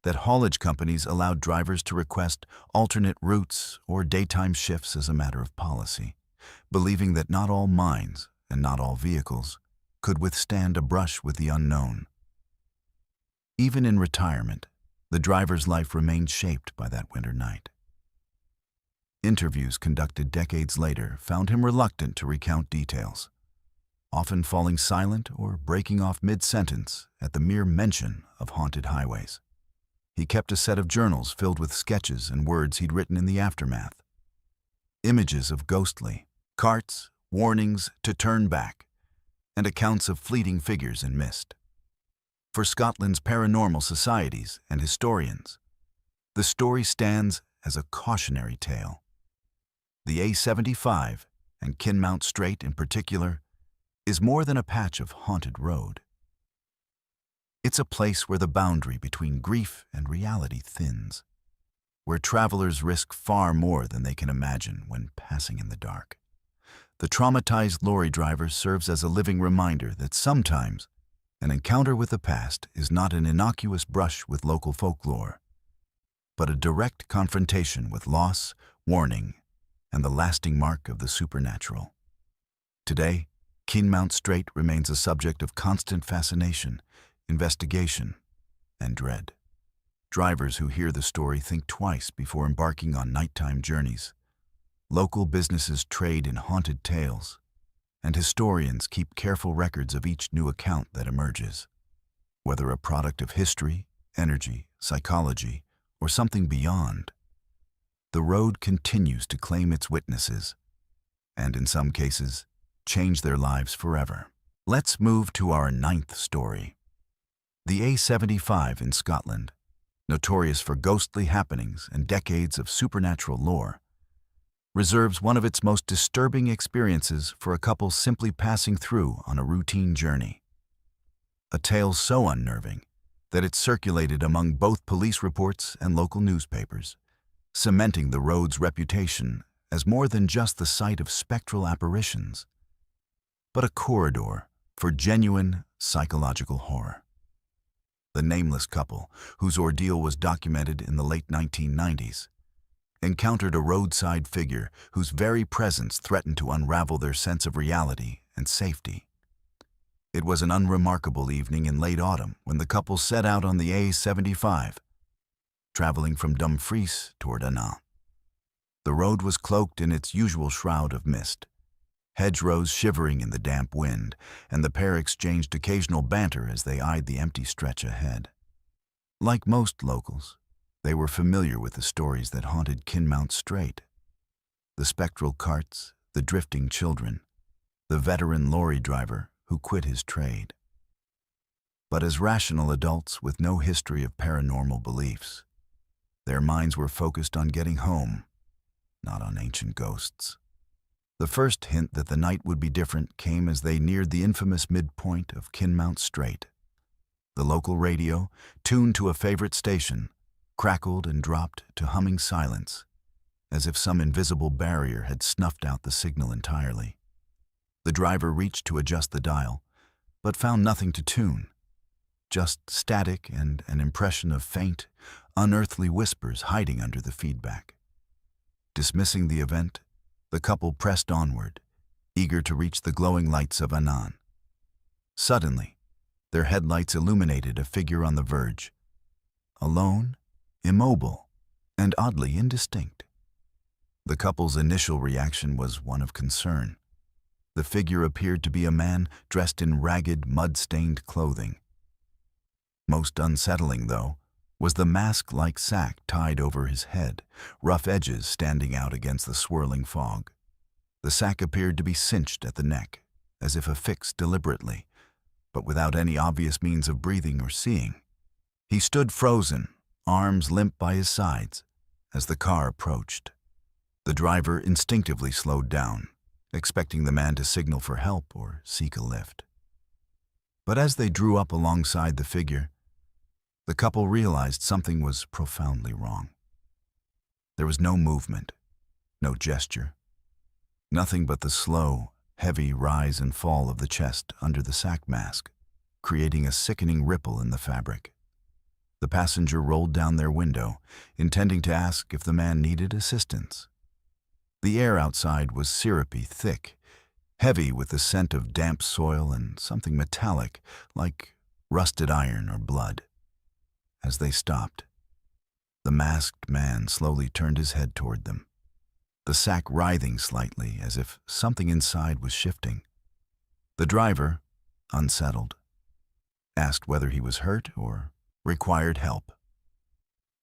that haulage companies allowed drivers to request alternate routes or daytime shifts as a matter of policy, believing that not all minds and not all vehicles could withstand a brush with the unknown. Even in retirement, the driver's life remained shaped by that winter night. Interviews conducted decades later found him reluctant to recount details, often falling silent or breaking off mid-sentence at the mere mention of haunted highways. He kept a set of journals filled with sketches and words he'd written in the aftermath. Images of ghostly carts, warnings to turn back, and accounts of fleeting figures in mist. For Scotland's paranormal societies and historians, the story stands as a cautionary tale. The A75, and Kinmount Strait in particular, is more than a patch of haunted road. It's a place where the boundary between grief and reality thins, where travelers risk far more than they can imagine when passing in the dark. The traumatized lorry driver serves as a living reminder that sometimes an encounter with the past is not an innocuous brush with local folklore, but a direct confrontation with loss, warning, and the lasting mark of the supernatural. Today, Kinmount Strait remains a subject of constant fascination, investigation, and dread. Drivers who hear the story think twice before embarking on nighttime journeys. Local businesses trade in haunted tales, and historians keep careful records of each new account that emerges. Whether a product of history, energy, psychology, or something beyond, the road continues to claim its witnesses, and in some cases, change their lives forever. Let's move to our ninth story. The A75 in Scotland, notorious for ghostly happenings and decades of supernatural lore, reserves one of its most disturbing experiences for a couple simply passing through on a routine journey. A tale so unnerving that it circulated among both police reports and local newspapers, cementing the road's reputation as more than just the site of spectral apparitions, but a corridor for genuine psychological horror. The nameless couple, whose ordeal was documented in the late 1990s, encountered a roadside figure whose very presence threatened to unravel their sense of reality and safety. It was an unremarkable evening in late autumn when the couple set out on the A75, traveling from Dumfries toward Annan. The road was cloaked in its usual shroud of mist, hedgerows shivering in the damp wind, and the pair exchanged occasional banter as they eyed the empty stretch ahead. Like most locals, they were familiar with the stories that haunted Kinmount Strait. The spectral carts, the drifting children, the veteran lorry driver who quit his trade. But as rational adults with no history of paranormal beliefs, their minds were focused on getting home, not on ancient ghosts. The first hint that the night would be different came as they neared the infamous midpoint of Kinmount Strait. The local radio, tuned to a favorite station, crackled and dropped to humming silence, as if some invisible barrier had snuffed out the signal entirely. The driver reached to adjust the dial, but found nothing to tune, just static and an impression of faint, unearthly whispers hiding under the feedback. Dismissing the event, the couple pressed onward, eager to reach the glowing lights of Annan. Suddenly, their headlights illuminated a figure on the verge, alone, immobile, and oddly indistinct. The couple's initial reaction was one of concern. The figure appeared to be a man dressed in ragged, mud-stained clothing. Most unsettling, though, was the mask-like sack tied over his head, rough edges standing out against the swirling fog. The sack appeared to be cinched at the neck, as if affixed deliberately, but without any obvious means of breathing or seeing. He stood frozen, arms limp by his sides, as the car approached. The driver instinctively slowed down, expecting the man to signal for help or seek a lift. But as they drew up alongside the figure, the couple realized something was profoundly wrong. There was no movement, no gesture, nothing but the slow, heavy rise and fall of the chest under the sack mask, creating a sickening ripple in the fabric. The passenger rolled down their window, intending to ask if the man needed assistance. The air outside was syrupy, thick, heavy with the scent of damp soil and something metallic, like rusted iron or blood. As they stopped, the masked man slowly turned his head toward them. the sack writhing slightly as if something inside was shifting. The driver, unsettled, asked whether he was hurt or required help.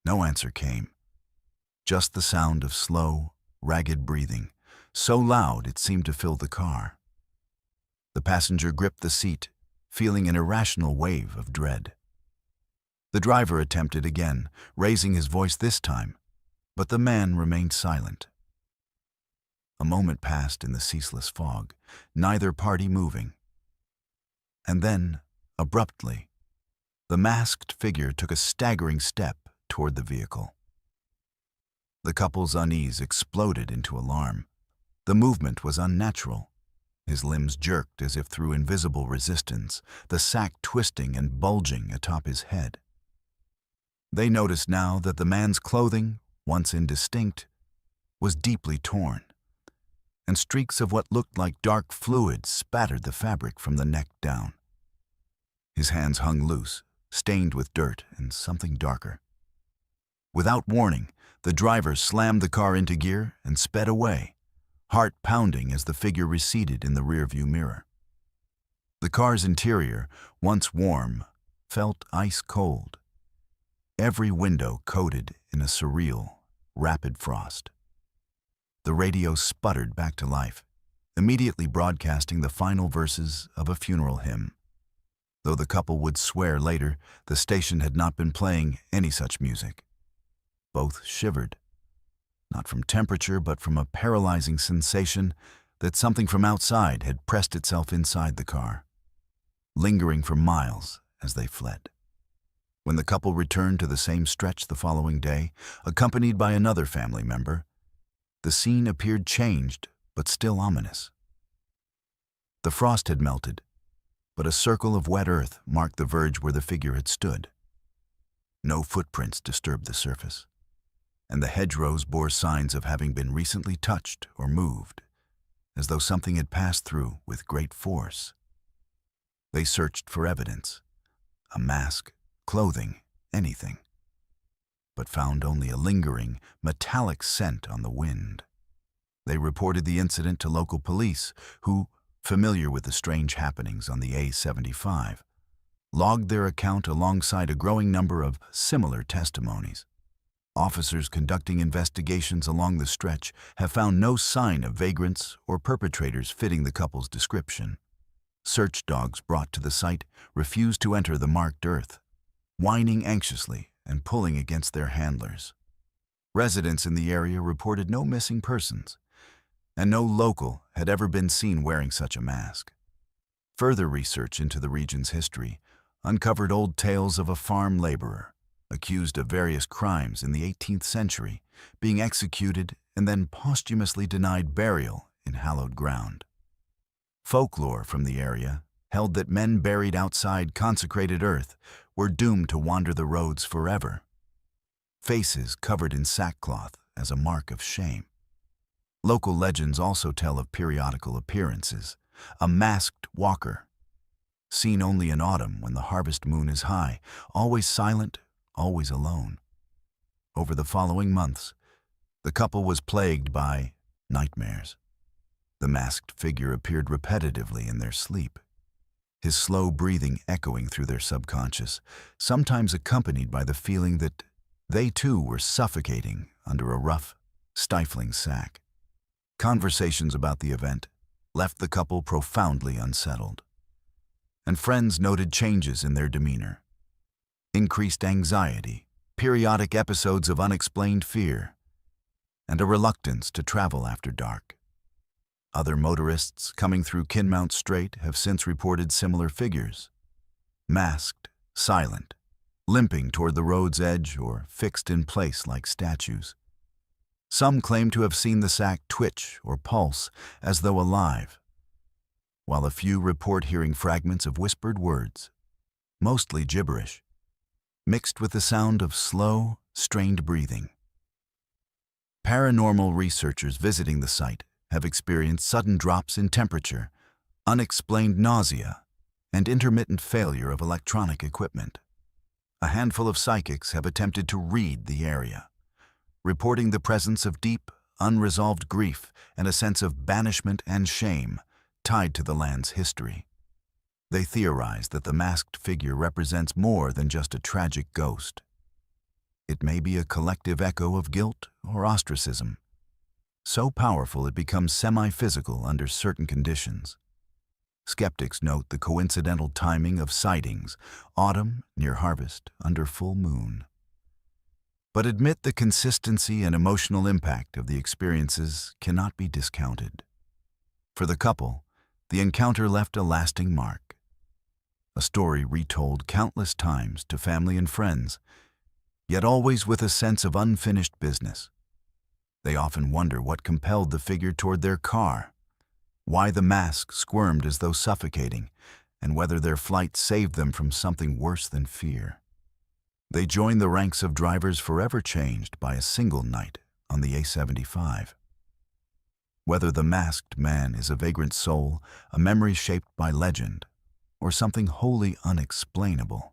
No answer came, just the sound of slow, ragged breathing, so loud it seemed to fill the car. The passenger gripped the seat, feeling an irrational wave of dread. The driver attempted again, raising his voice this time, but the man remained silent. A moment passed in the ceaseless fog, neither party moving. And then, abruptly, the masked figure took a staggering step toward the vehicle. The couple's unease exploded into alarm. The movement was unnatural. His limbs jerked as if through invisible resistance, the sack twisting and bulging atop his head. They noticed now that the man's clothing, once indistinct, was deeply torn, and streaks of what looked like dark fluid spattered the fabric from the neck down. His hands hung loose, stained with dirt and something darker. Without warning, the driver slammed the car into gear and sped away, heart pounding as the figure receded in the rearview mirror. The car's interior, once warm, felt ice cold, every window coated in a surreal, rapid frost. The radio sputtered back to life, immediately broadcasting the final verses of a funeral hymn. Though the couple would swear later the station had not been playing any such music. Both shivered, not from temperature but from a paralyzing sensation that something from outside had pressed itself inside the car, lingering for miles as they fled. When the couple returned to the same stretch the following day, accompanied by another family member, the scene appeared changed but still ominous. The frost had melted, but a circle of wet earth marked the verge where the figure had stood. No footprints disturbed the surface, and the hedgerows bore signs of having been recently touched or moved, as though something had passed through with great force. They searched for evidence, a mask, clothing, anything, but found only a lingering, metallic scent on the wind. They reported the incident to local police, who, familiar with the strange happenings on the A75, logged their account alongside a growing number of similar testimonies. Officers conducting investigations along the stretch have found no sign of vagrants or perpetrators fitting the couple's description. Search dogs brought to the site refused to enter the marked earth, whining anxiously and pulling against their handlers. Residents in the area reported no missing persons, and no local had ever been seen wearing such a mask. Further research into the region's history uncovered old tales of a farm laborer, accused of various crimes in the 18th century, being executed and then posthumously denied burial in hallowed ground. Folklore from the area held that men buried outside consecrated earth were doomed to wander the roads forever, faces covered in sackcloth as a mark of shame. Local legends also tell of periodical appearances, a masked walker, seen only in autumn when the harvest moon is high, always silent, always alone. Over the following months, the couple was plagued by nightmares. The masked figure appeared repetitively in their sleep, his slow breathing echoing through their subconscious, sometimes accompanied by the feeling that they too were suffocating under a rough, stifling sack. Conversations about the event left the couple profoundly unsettled, and friends noted changes in their demeanor. Increased anxiety, periodic episodes of unexplained fear, and a reluctance to travel after dark. Other motorists coming through Kinmount Strait have since reported similar figures, masked, silent, limping toward the road's edge or fixed in place like statues. Some claim to have seen the sack twitch or pulse as though alive, while a few report hearing fragments of whispered words, mostly gibberish, mixed with the sound of slow, strained breathing. Paranormal researchers visiting the site have experienced sudden drops in temperature, unexplained nausea, and intermittent failure of electronic equipment. A handful of psychics have attempted to read the area, reporting the presence of deep, unresolved grief and a sense of banishment and shame tied to the land's history. They theorize that the masked figure represents more than just a tragic ghost. It may be a collective echo of guilt or ostracism, so powerful it becomes semi-physical under certain conditions. Skeptics note the coincidental timing of sightings, autumn near harvest, under full moon, but admit the consistency and emotional impact of the experiences cannot be discounted. For the couple, the encounter left a lasting mark, a story retold countless times to family and friends, yet always with a sense of unfinished business. They often wonder what compelled the figure toward their car, why the mask squirmed as though suffocating, and whether their flight saved them from something worse than fear. They join the ranks of drivers forever changed by a single night on the A75. Whether the masked man is a vagrant soul, a memory shaped by legend, or something wholly unexplainable,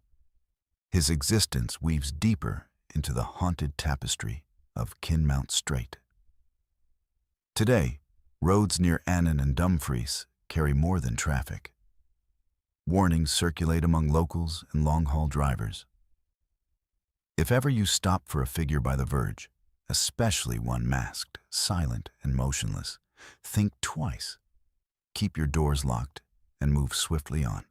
his existence weaves deeper into the haunted tapestry of Kinmount Strait. Today, roads near Annan and Dumfries carry more than traffic. Warnings circulate among locals and long-haul drivers. If ever you stop for a figure by the verge, especially one masked, silent, and motionless, think twice. Keep your doors locked and move swiftly on.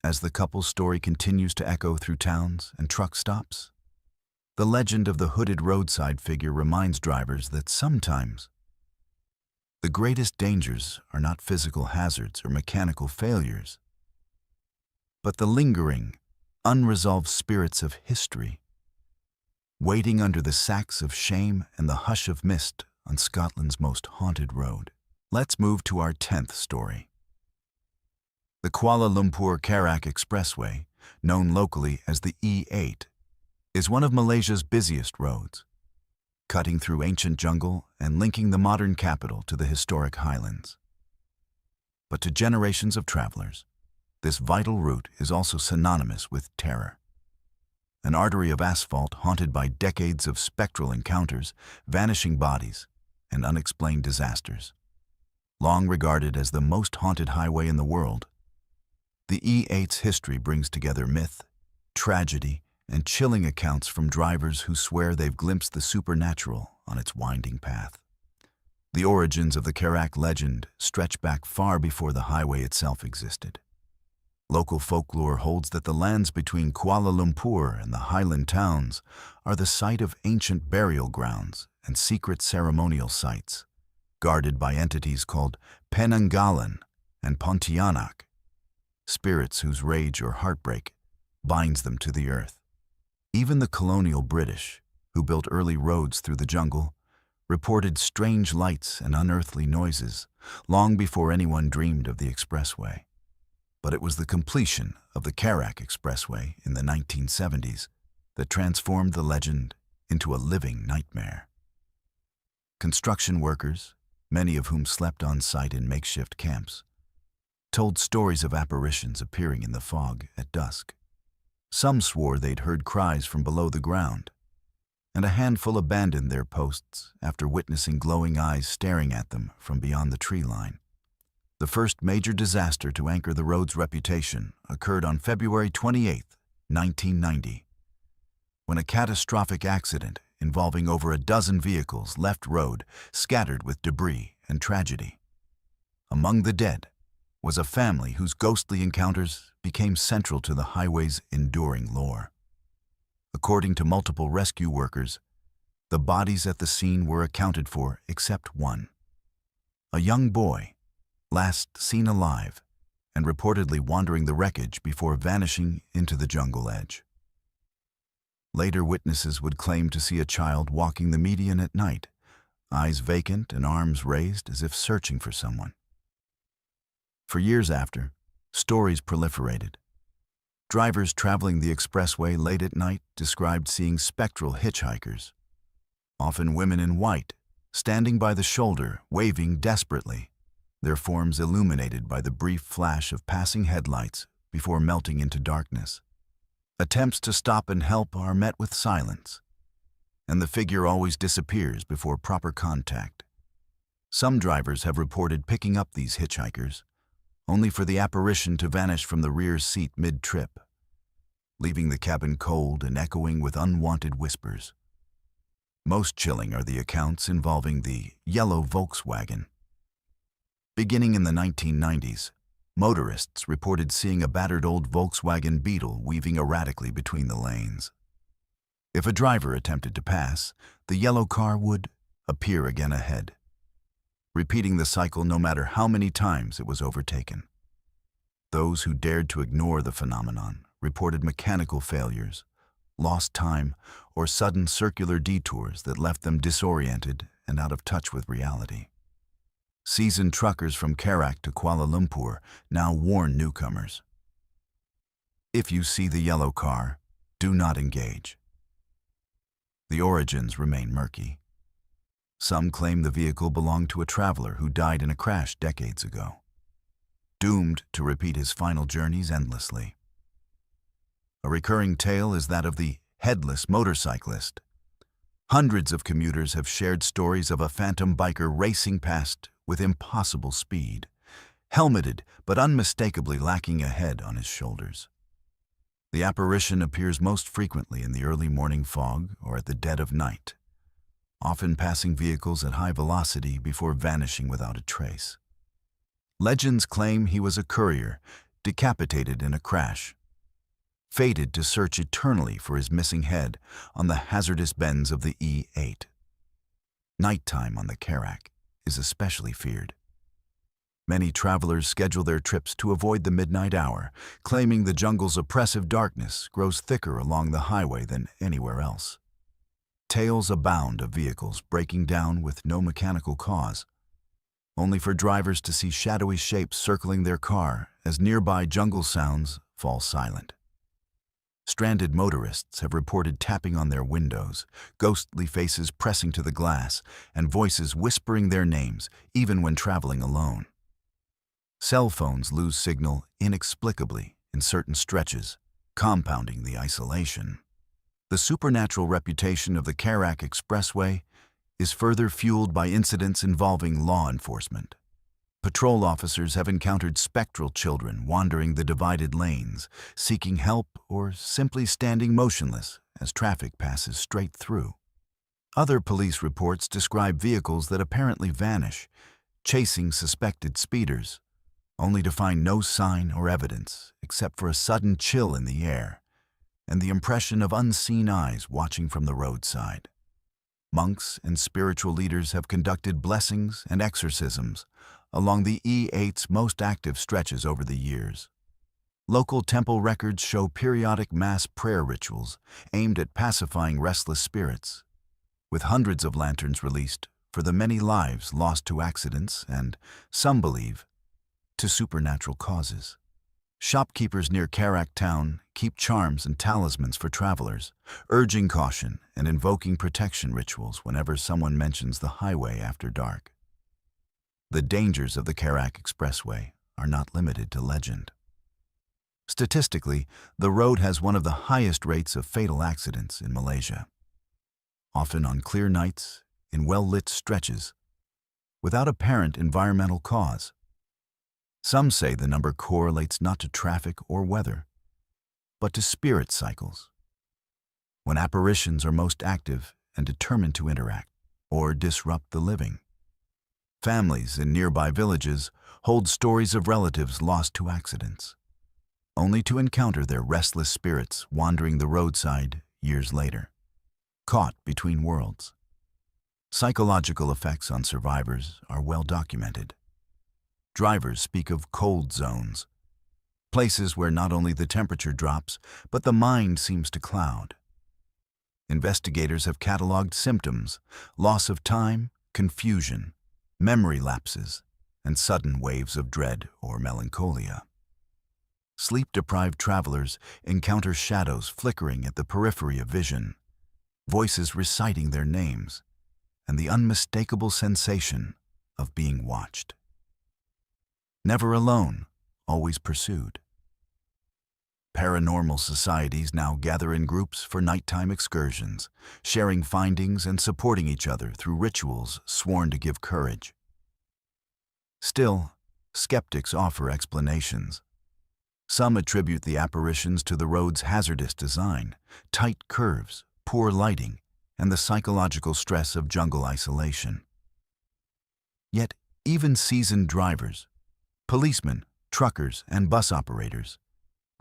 As the couple's story continues to echo through towns and truck stops, the legend of the hooded roadside figure reminds drivers that sometimes the greatest dangers are not physical hazards or mechanical failures, but the lingering, unresolved spirits of history, waiting under the sacks of shame and the hush of mist on Scotland's most haunted road. Let's move to our 10th story. The Kuala Lumpur-Perak Expressway, known locally as the E8, is one of Malaysia's busiest roads, cutting through ancient jungle and linking the modern capital to the historic highlands. But to generations of travelers, this vital route is also synonymous with terror. An artery of asphalt haunted by decades of spectral encounters, vanishing bodies, and unexplained disasters. Long regarded as the most haunted highway in the world, the E8's history brings together myth, tragedy, and chilling accounts from drivers who swear they've glimpsed the supernatural on its winding path. The origins of the Perak legend stretch back far before the highway itself existed. Local folklore holds that the lands between Kuala Lumpur and the highland towns are the site of ancient burial grounds and secret ceremonial sites, guarded by entities called Penanggalan and Pontianak, spirits whose rage or heartbreak binds them to the earth. Even the colonial British, who built early roads through the jungle, reported strange lights and unearthly noises long before anyone dreamed of the expressway. But it was the completion of the Perak Expressway in the 1970s that transformed the legend into a living nightmare. Construction workers, many of whom slept on site in makeshift camps, told stories of apparitions appearing in the fog at dusk. Some swore they'd heard cries from below the ground, and a handful abandoned their posts after witnessing glowing eyes staring at them from beyond the tree line. The first major disaster to anchor the road's reputation occurred on February 28, 1990, when a catastrophic accident involving over a dozen vehicles left road scattered with debris and tragedy. Among the dead was a family whose ghostly encounters became central to the highway's enduring lore. According to multiple rescue workers, the bodies at the scene were accounted for except one, a young boy, last seen alive and reportedly wandering the wreckage before vanishing into the jungle edge. Later witnesses would claim to see a child walking the median at night, eyes vacant and arms raised as if searching for someone. For years after, stories proliferated. Drivers traveling the expressway late at night described seeing spectral hitchhikers, often women in white, standing by the shoulder, waving desperately, their forms illuminated by the brief flash of passing headlights before melting into darkness. Attempts to stop and help are met with silence, and the figure always disappears before proper contact. Some drivers have reported picking up these hitchhikers, only for the apparition to vanish from the rear seat mid-trip, leaving the cabin cold and echoing with unwanted whispers. Most chilling are the accounts involving the yellow Volkswagen. Beginning in the 1990s, motorists reported seeing a battered old Volkswagen Beetle weaving erratically between the lanes. If a driver attempted to pass, the yellow car would appear again ahead, repeating the cycle no matter how many times it was overtaken. Those who dared to ignore the phenomenon reported mechanical failures, lost time, or sudden circular detours that left them disoriented and out of touch with reality. Seasoned truckers from Karak to Kuala Lumpur now warn newcomers. If you see the yellow car, do not engage. The origins remain murky. Some claim the vehicle belonged to a traveler who died in a crash decades ago, doomed to repeat his final journeys endlessly. A recurring tale is that of the headless motorcyclist. Hundreds of commuters have shared stories of a phantom biker racing past with impossible speed, helmeted but unmistakably lacking a head on his shoulders. The apparition appears most frequently in the early morning fog or at the dead of night, often passing vehicles at high velocity before vanishing without a trace. Legends claim he was a courier, decapitated in a crash, fated to search eternally for his missing head on the hazardous bends of the E8. Nighttime on the Karak is especially feared. Many travelers schedule their trips to avoid the midnight hour, claiming the jungle's oppressive darkness grows thicker along the highway than anywhere else. Tales abound of vehicles breaking down with no mechanical cause, only for drivers to see shadowy shapes circling their car as nearby jungle sounds fall silent. Stranded motorists have reported tapping on their windows, ghostly faces pressing to the glass, and voices whispering their names even when traveling alone. Cell phones lose signal inexplicably in certain stretches, compounding the isolation. The supernatural reputation of the Karak Expressway is further fueled by incidents involving law enforcement. Patrol officers have encountered spectral children wandering the divided lanes, seeking help or simply standing motionless as traffic passes straight through. Other police reports describe vehicles that apparently vanish, chasing suspected speeders, only to find no sign or evidence except for a sudden chill in the air and the impression of unseen eyes watching from the roadside. Monks and spiritual leaders have conducted blessings and exorcisms along the E8's most active stretches over the years. Local temple records show periodic mass prayer rituals aimed at pacifying restless spirits, with hundreds of lanterns released for the many lives lost to accidents and, some believe, to supernatural causes. Shopkeepers near Karak town keep charms and talismans for travelers, urging caution and invoking protection rituals whenever someone mentions the highway after dark. The dangers of the Karak Expressway are not limited to legend. Statistically, the road has one of the highest rates of fatal accidents in Malaysia, often on clear nights in well-lit stretches, without apparent environmental cause. Some say the number correlates not to traffic or weather, but to spirit cycles, when apparitions are most active and determined to interact or disrupt the living. Families in nearby villages hold stories of relatives lost to accidents, only to encounter their restless spirits wandering the roadside years later, caught between worlds. Psychological effects on survivors are well documented. Drivers speak of cold zones, places where not only the temperature drops, but the mind seems to cloud. Investigators have cataloged symptoms: loss of time, confusion, memory lapses, and sudden waves of dread or melancholia. Sleep-deprived travelers encounter shadows flickering at the periphery of vision, voices reciting their names, and the unmistakable sensation of being watched. Never alone, always pursued. Paranormal societies now gather in groups for nighttime excursions, sharing findings and supporting each other through rituals sworn to give courage. Still, skeptics offer explanations. Some attribute the apparitions to the road's hazardous design, tight curves, poor lighting, and the psychological stress of jungle isolation. Yet, even seasoned drivers, policemen, truckers, and bus operators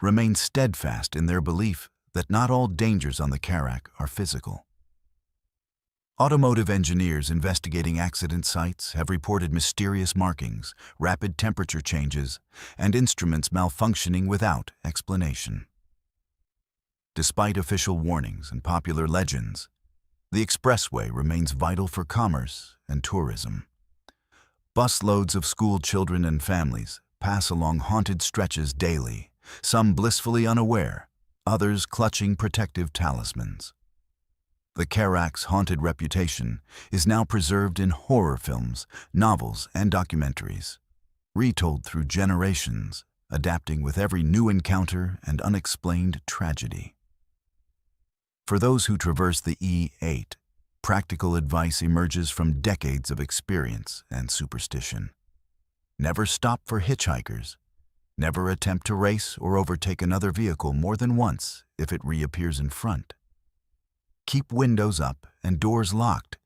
remain steadfast in their belief that not all dangers on the Karak are physical. Automotive engineers investigating accident sites have reported mysterious markings, rapid temperature changes, and instruments malfunctioning without explanation. Despite official warnings and popular legends, the expressway remains vital for commerce and tourism. Busloads of school children and families pass along haunted stretches daily, some blissfully unaware, others clutching protective talismans. The Karak's haunted reputation is now preserved in horror films, novels, and documentaries, retold through generations, adapting with every new encounter and unexplained tragedy. For those who traverse the E8, practical advice emerges from decades of experience and superstition. Never stop for hitchhikers. Never attempt to race or overtake another vehicle more than once if it reappears in front. Keep windows up and doors locked,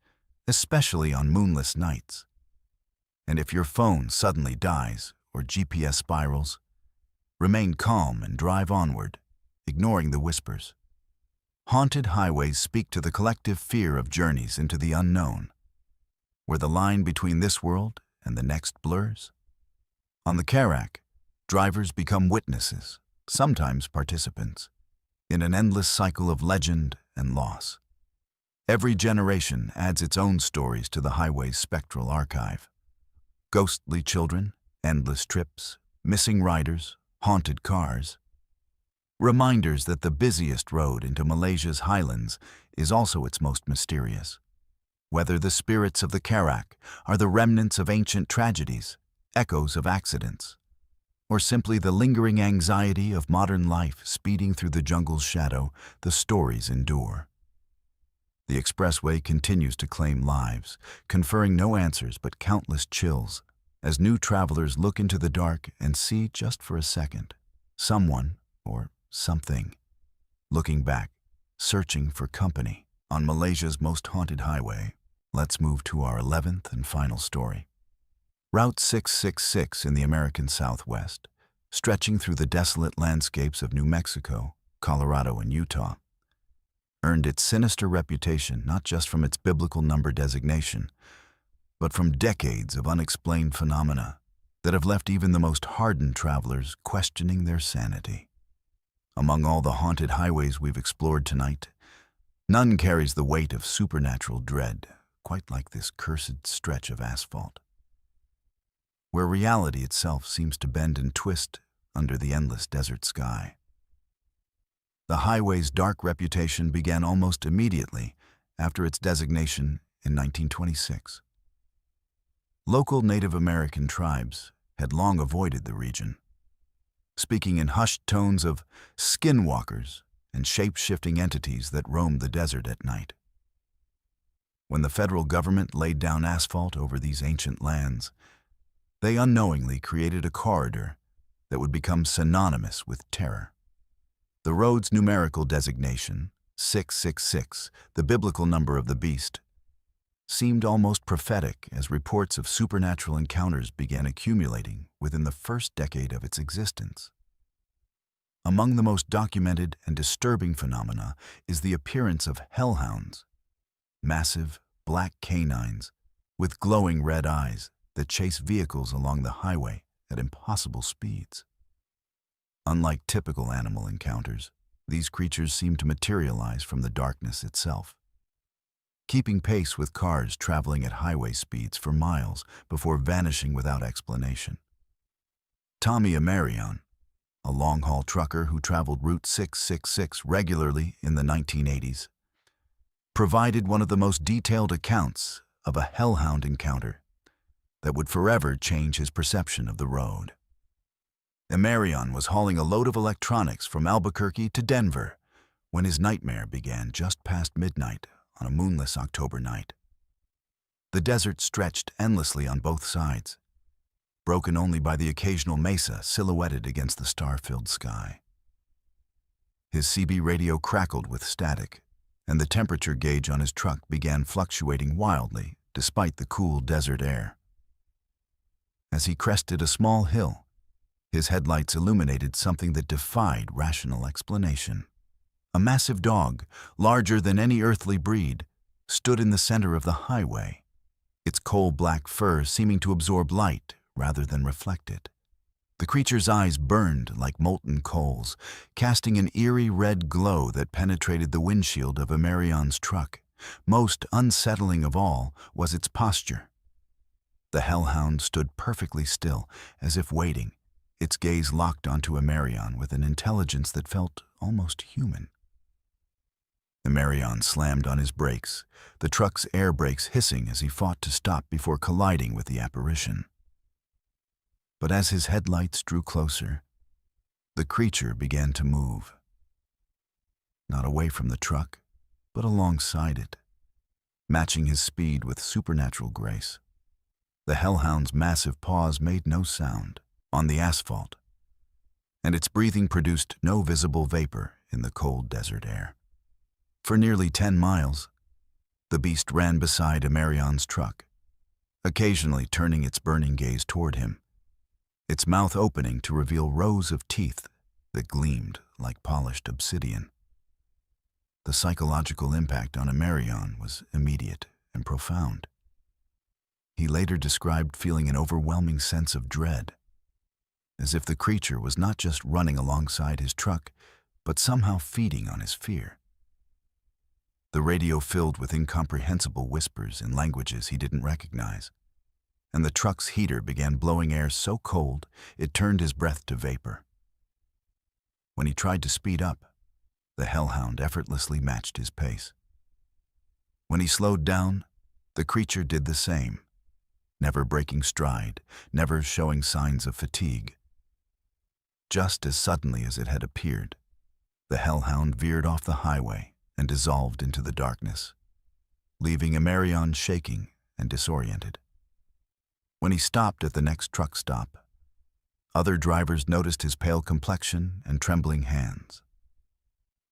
especially on moonless nights. And if your phone suddenly dies or GPS spirals, remain calm and drive onward, ignoring the whispers. Haunted highways speak to the collective fear of journeys into the unknown, where the line between this world and the next blurs. On the Karak, drivers become witnesses, sometimes participants, in an endless cycle of legend and loss. Every generation adds its own stories to the highway's spectral archive. Ghostly children, endless trips, missing riders, haunted cars. Reminders that the busiest road into Malaysia's highlands is also its most mysterious. Whether the spirits of the Karak are the remnants of ancient tragedies, echoes of accidents, or simply the lingering anxiety of modern life speeding through the jungle's shadow, the stories endure. The expressway continues to claim lives, conferring no answers but countless chills, as new travelers look into the dark and see just for a second, someone, or something, looking back, searching for company. On Malaysia's most haunted highway, let's move to our 11th and final story. Route 666 in the American Southwest, stretching through the desolate landscapes of New Mexico, Colorado, and Utah, earned its sinister reputation not just from its biblical number designation, but from decades of unexplained phenomena that have left even the most hardened travelers questioning their sanity. Among all the haunted highways we've explored tonight, none carries the weight of supernatural dread quite like this cursed stretch of asphalt, where reality itself seems to bend and twist under the endless desert sky. The highway's dark reputation began almost immediately after its designation in 1926. Local Native American tribes had long avoided the region, speaking in hushed tones of skinwalkers and shape-shifting entities that roamed the desert at night. When the federal government laid down asphalt over these ancient lands, they unknowingly created a corridor that would become synonymous with terror. The road's numerical designation, 666, the biblical number of the beast, seemed almost prophetic as reports of supernatural encounters began accumulating within the first decade of its existence. Among the most documented and disturbing phenomena is the appearance of hellhounds, massive black canines with glowing red eyes that chase vehicles along the highway at impossible speeds. Unlike typical animal encounters, these creatures seem to materialize from the darkness itself, keeping pace with cars traveling at highway speeds for miles before vanishing without explanation. Tommy Amarion, a long-haul trucker who traveled Route 666 regularly in the 1980s, provided one of the most detailed accounts of a hellhound encounter that would forever change his perception of the road. Imarion was hauling a load of electronics from Albuquerque to Denver when his nightmare began just past midnight on a moonless October night. The desert stretched endlessly on both sides, broken only by the occasional mesa silhouetted against the star-filled sky. His CB radio crackled with static, and the temperature gauge on his truck began fluctuating wildly despite the cool desert air. As he crested a small hill, his headlights illuminated something that defied rational explanation. A massive dog, larger than any earthly breed, stood in the center of the highway, its coal-black fur seeming to absorb light rather than reflect it. The creature's eyes burned like molten coals, casting an eerie red glow that penetrated the windshield of Imarion's truck. Most unsettling of all was its posture. The hellhound stood perfectly still, as if waiting, its gaze locked onto Imarion with an intelligence that felt almost human. Imarion slammed on his brakes, the truck's air brakes hissing as he fought to stop before colliding with the apparition. But as his headlights drew closer, the creature began to move. Not away from the truck, but alongside it, matching his speed with supernatural grace. The hellhound's massive paws made no sound on the asphalt, and its breathing produced no visible vapor in the cold desert air. For nearly 10 miles, the beast ran beside Imarion's truck, occasionally turning its burning gaze toward him, its mouth opening to reveal rows of teeth that gleamed like polished obsidian. The psychological impact on Imarion was immediate and profound. He later described feeling an overwhelming sense of dread, as if the creature was not just running alongside his truck, but somehow feeding on his fear. The radio filled with incomprehensible whispers in languages he didn't recognize, and the truck's heater began blowing air so cold it turned his breath to vapor. When he tried to speed up, the hellhound effortlessly matched his pace. When he slowed down, the creature did the same, never breaking stride, never showing signs of fatigue. Just as suddenly as it had appeared, the hellhound veered off the highway and dissolved into the darkness, leaving Imarion shaking and disoriented. When he stopped at the next truck stop, other drivers noticed his pale complexion and trembling hands.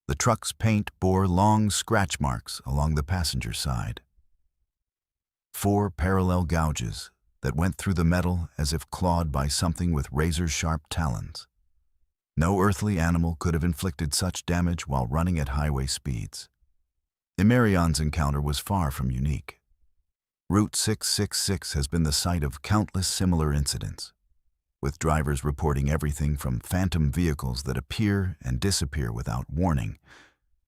The truck's paint bore long scratch marks along the passenger side. 4 parallel gouges that went through the metal as if clawed by something with razor-sharp talons. No earthly animal could have inflicted such damage while running at highway speeds. Imarion's encounter was far from unique. Route 666 has been the site of countless similar incidents, with drivers reporting everything from phantom vehicles that appear and disappear without warning,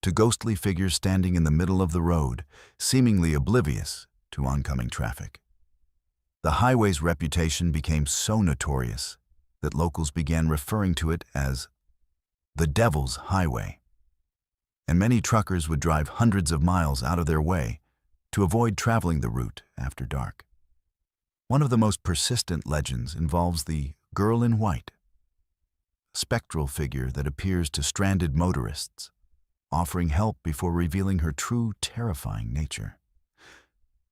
to ghostly figures standing in the middle of the road, seemingly oblivious to oncoming traffic. The highway's reputation became so notorious that locals began referring to it as the Devil's Highway, and many truckers would drive hundreds of miles out of their way to avoid traveling the route after dark. One of the most persistent legends involves the Girl in White, a spectral figure that appears to stranded motorists, offering help before revealing her true terrifying nature.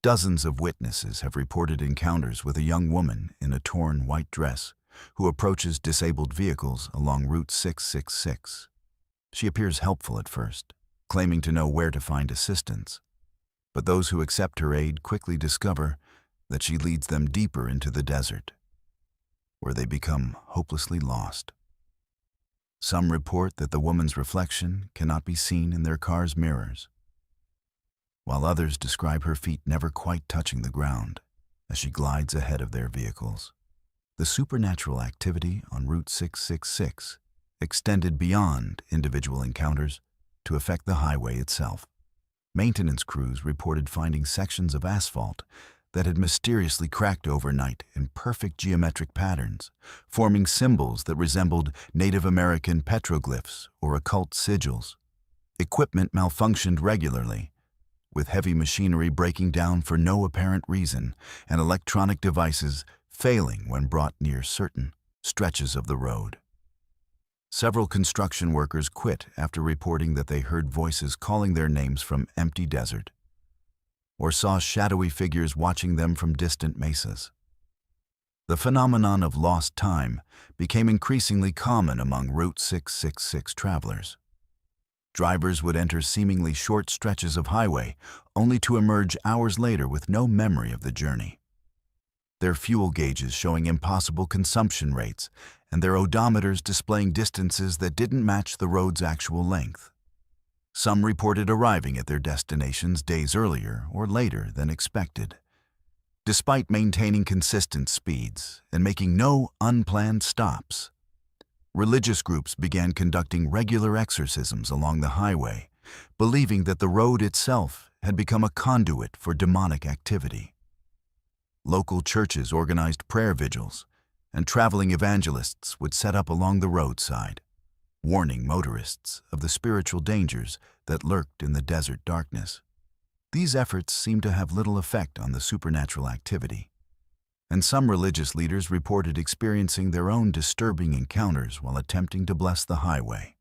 Dozens of witnesses have reported encounters with a young woman in a torn white dress who approaches disabled vehicles along Route 666. She appears helpful at first, claiming to know where to find assistance, but those who accept her aid quickly discover that she leads them deeper into the desert, where they become hopelessly lost. Some report that the woman's reflection cannot be seen in their car's mirrors, while others describe her feet never quite touching the ground as she glides ahead of their vehicles. The supernatural activity on Route 666 extended beyond individual encounters to affect the highway itself. Maintenance crews reported finding sections of asphalt that had mysteriously cracked overnight in perfect geometric patterns, forming symbols that resembled Native American petroglyphs or occult sigils. Equipment malfunctioned regularly, with heavy machinery breaking down for no apparent reason and electronic devices failing when brought near certain stretches of the road. Several construction workers quit after reporting that they heard voices calling their names from empty desert, or saw shadowy figures watching them from distant mesas. The phenomenon of lost time became increasingly common among Route 666 travelers. Drivers would enter seemingly short stretches of highway, only to emerge hours later with no memory of the journey. Their fuel gauges showing impossible consumption rates, and their odometers displaying distances that didn't match the road's actual length. Some reported arriving at their destinations days earlier or later than expected, despite maintaining consistent speeds and making no unplanned stops. Religious groups began conducting regular exorcisms along the highway, believing that the road itself had become a conduit for demonic activity. Local churches organized prayer vigils, and traveling evangelists would set up along the roadside, warning motorists of the spiritual dangers that lurked in the desert darkness. These efforts seemed to have little effect on the supernatural activity, and some religious leaders reported experiencing their own disturbing encounters while attempting to bless the highway.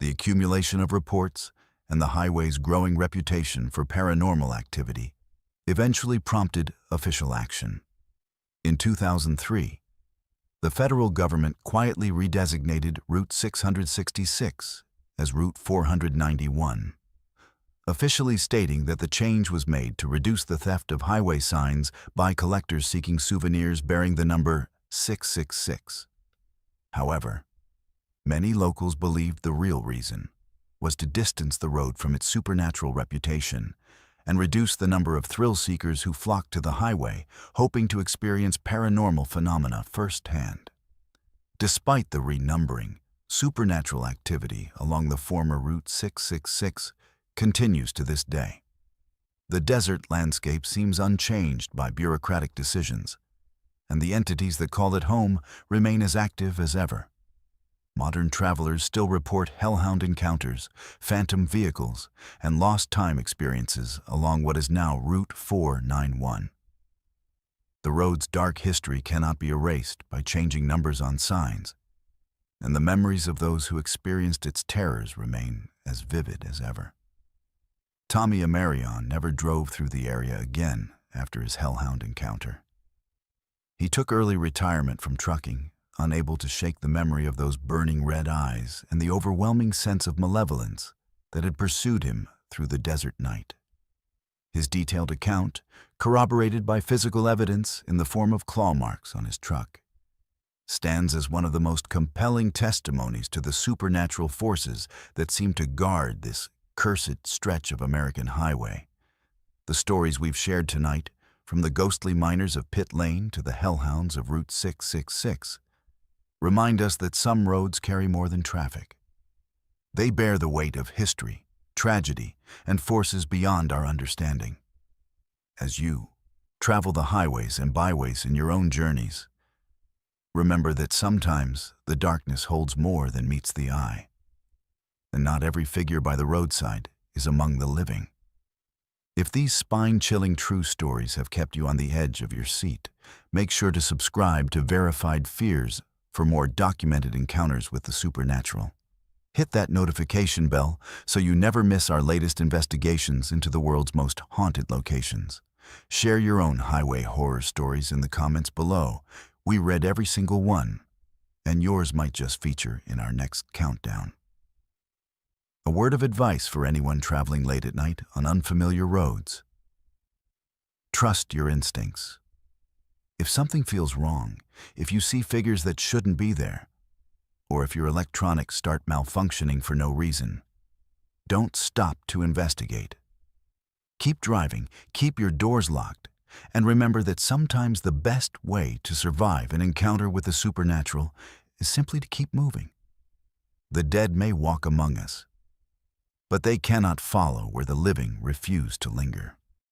The accumulation of reports and the highway's growing reputation for paranormal activity eventually prompted official action. In 2003, the federal government quietly redesignated Route 666 as Route 491, officially stating that the change was made to reduce the theft of highway signs by collectors seeking souvenirs bearing the number 666. However, many locals believed the real reason was to distance the road from its supernatural reputation and reduce the number of thrill-seekers who flocked to the highway, hoping to experience paranormal phenomena firsthand. Despite the renumbering, supernatural activity along the former Route 666 continues to this day. The desert landscape seems unchanged by bureaucratic decisions, and the entities that call it home remain as active as ever. Modern travelers still report hellhound encounters, phantom vehicles, and lost time experiences along what is now Route 491. The road's dark history cannot be erased by changing numbers on signs, and the memories of those who experienced its terrors remain as vivid as ever. Tommy Amarion never drove through the area again after his hellhound encounter. He took early retirement from trucking, unable to shake the memory of those burning red eyes and the overwhelming sense of malevolence that had pursued him through the desert night. His detailed account, corroborated by physical evidence in the form of claw marks on his truck, stands as one of the most compelling testimonies to the supernatural forces that seem to guard this cursed stretch of American highway. The stories we've shared tonight, from the ghostly miners of Pit Lane to the hellhounds of Route 666, remind us that some roads carry more than traffic. They bear the weight of history, tragedy, and forces beyond our understanding. As you travel the highways and byways in your own journeys, remember that sometimes the darkness holds more than meets the eye, and not every figure by the roadside is among the living. If these spine-chilling true stories have kept you on the edge of your seat, make sure to subscribe to Verified Fears for more documented encounters with the supernatural. Hit that notification bell so you never miss our latest investigations into the world's most haunted locations. Share your own highway horror stories in the comments below. We read every single one, and yours might just feature in our next countdown. A word of advice for anyone traveling late at night on unfamiliar roads. Trust your instincts. If something feels wrong, if you see figures that shouldn't be there, or if your electronics start malfunctioning for no reason, don't stop to investigate. Keep driving, keep your doors locked, and remember that sometimes the best way to survive an encounter with the supernatural is simply to keep moving. The dead may walk among us, but they cannot follow where the living refuse to linger.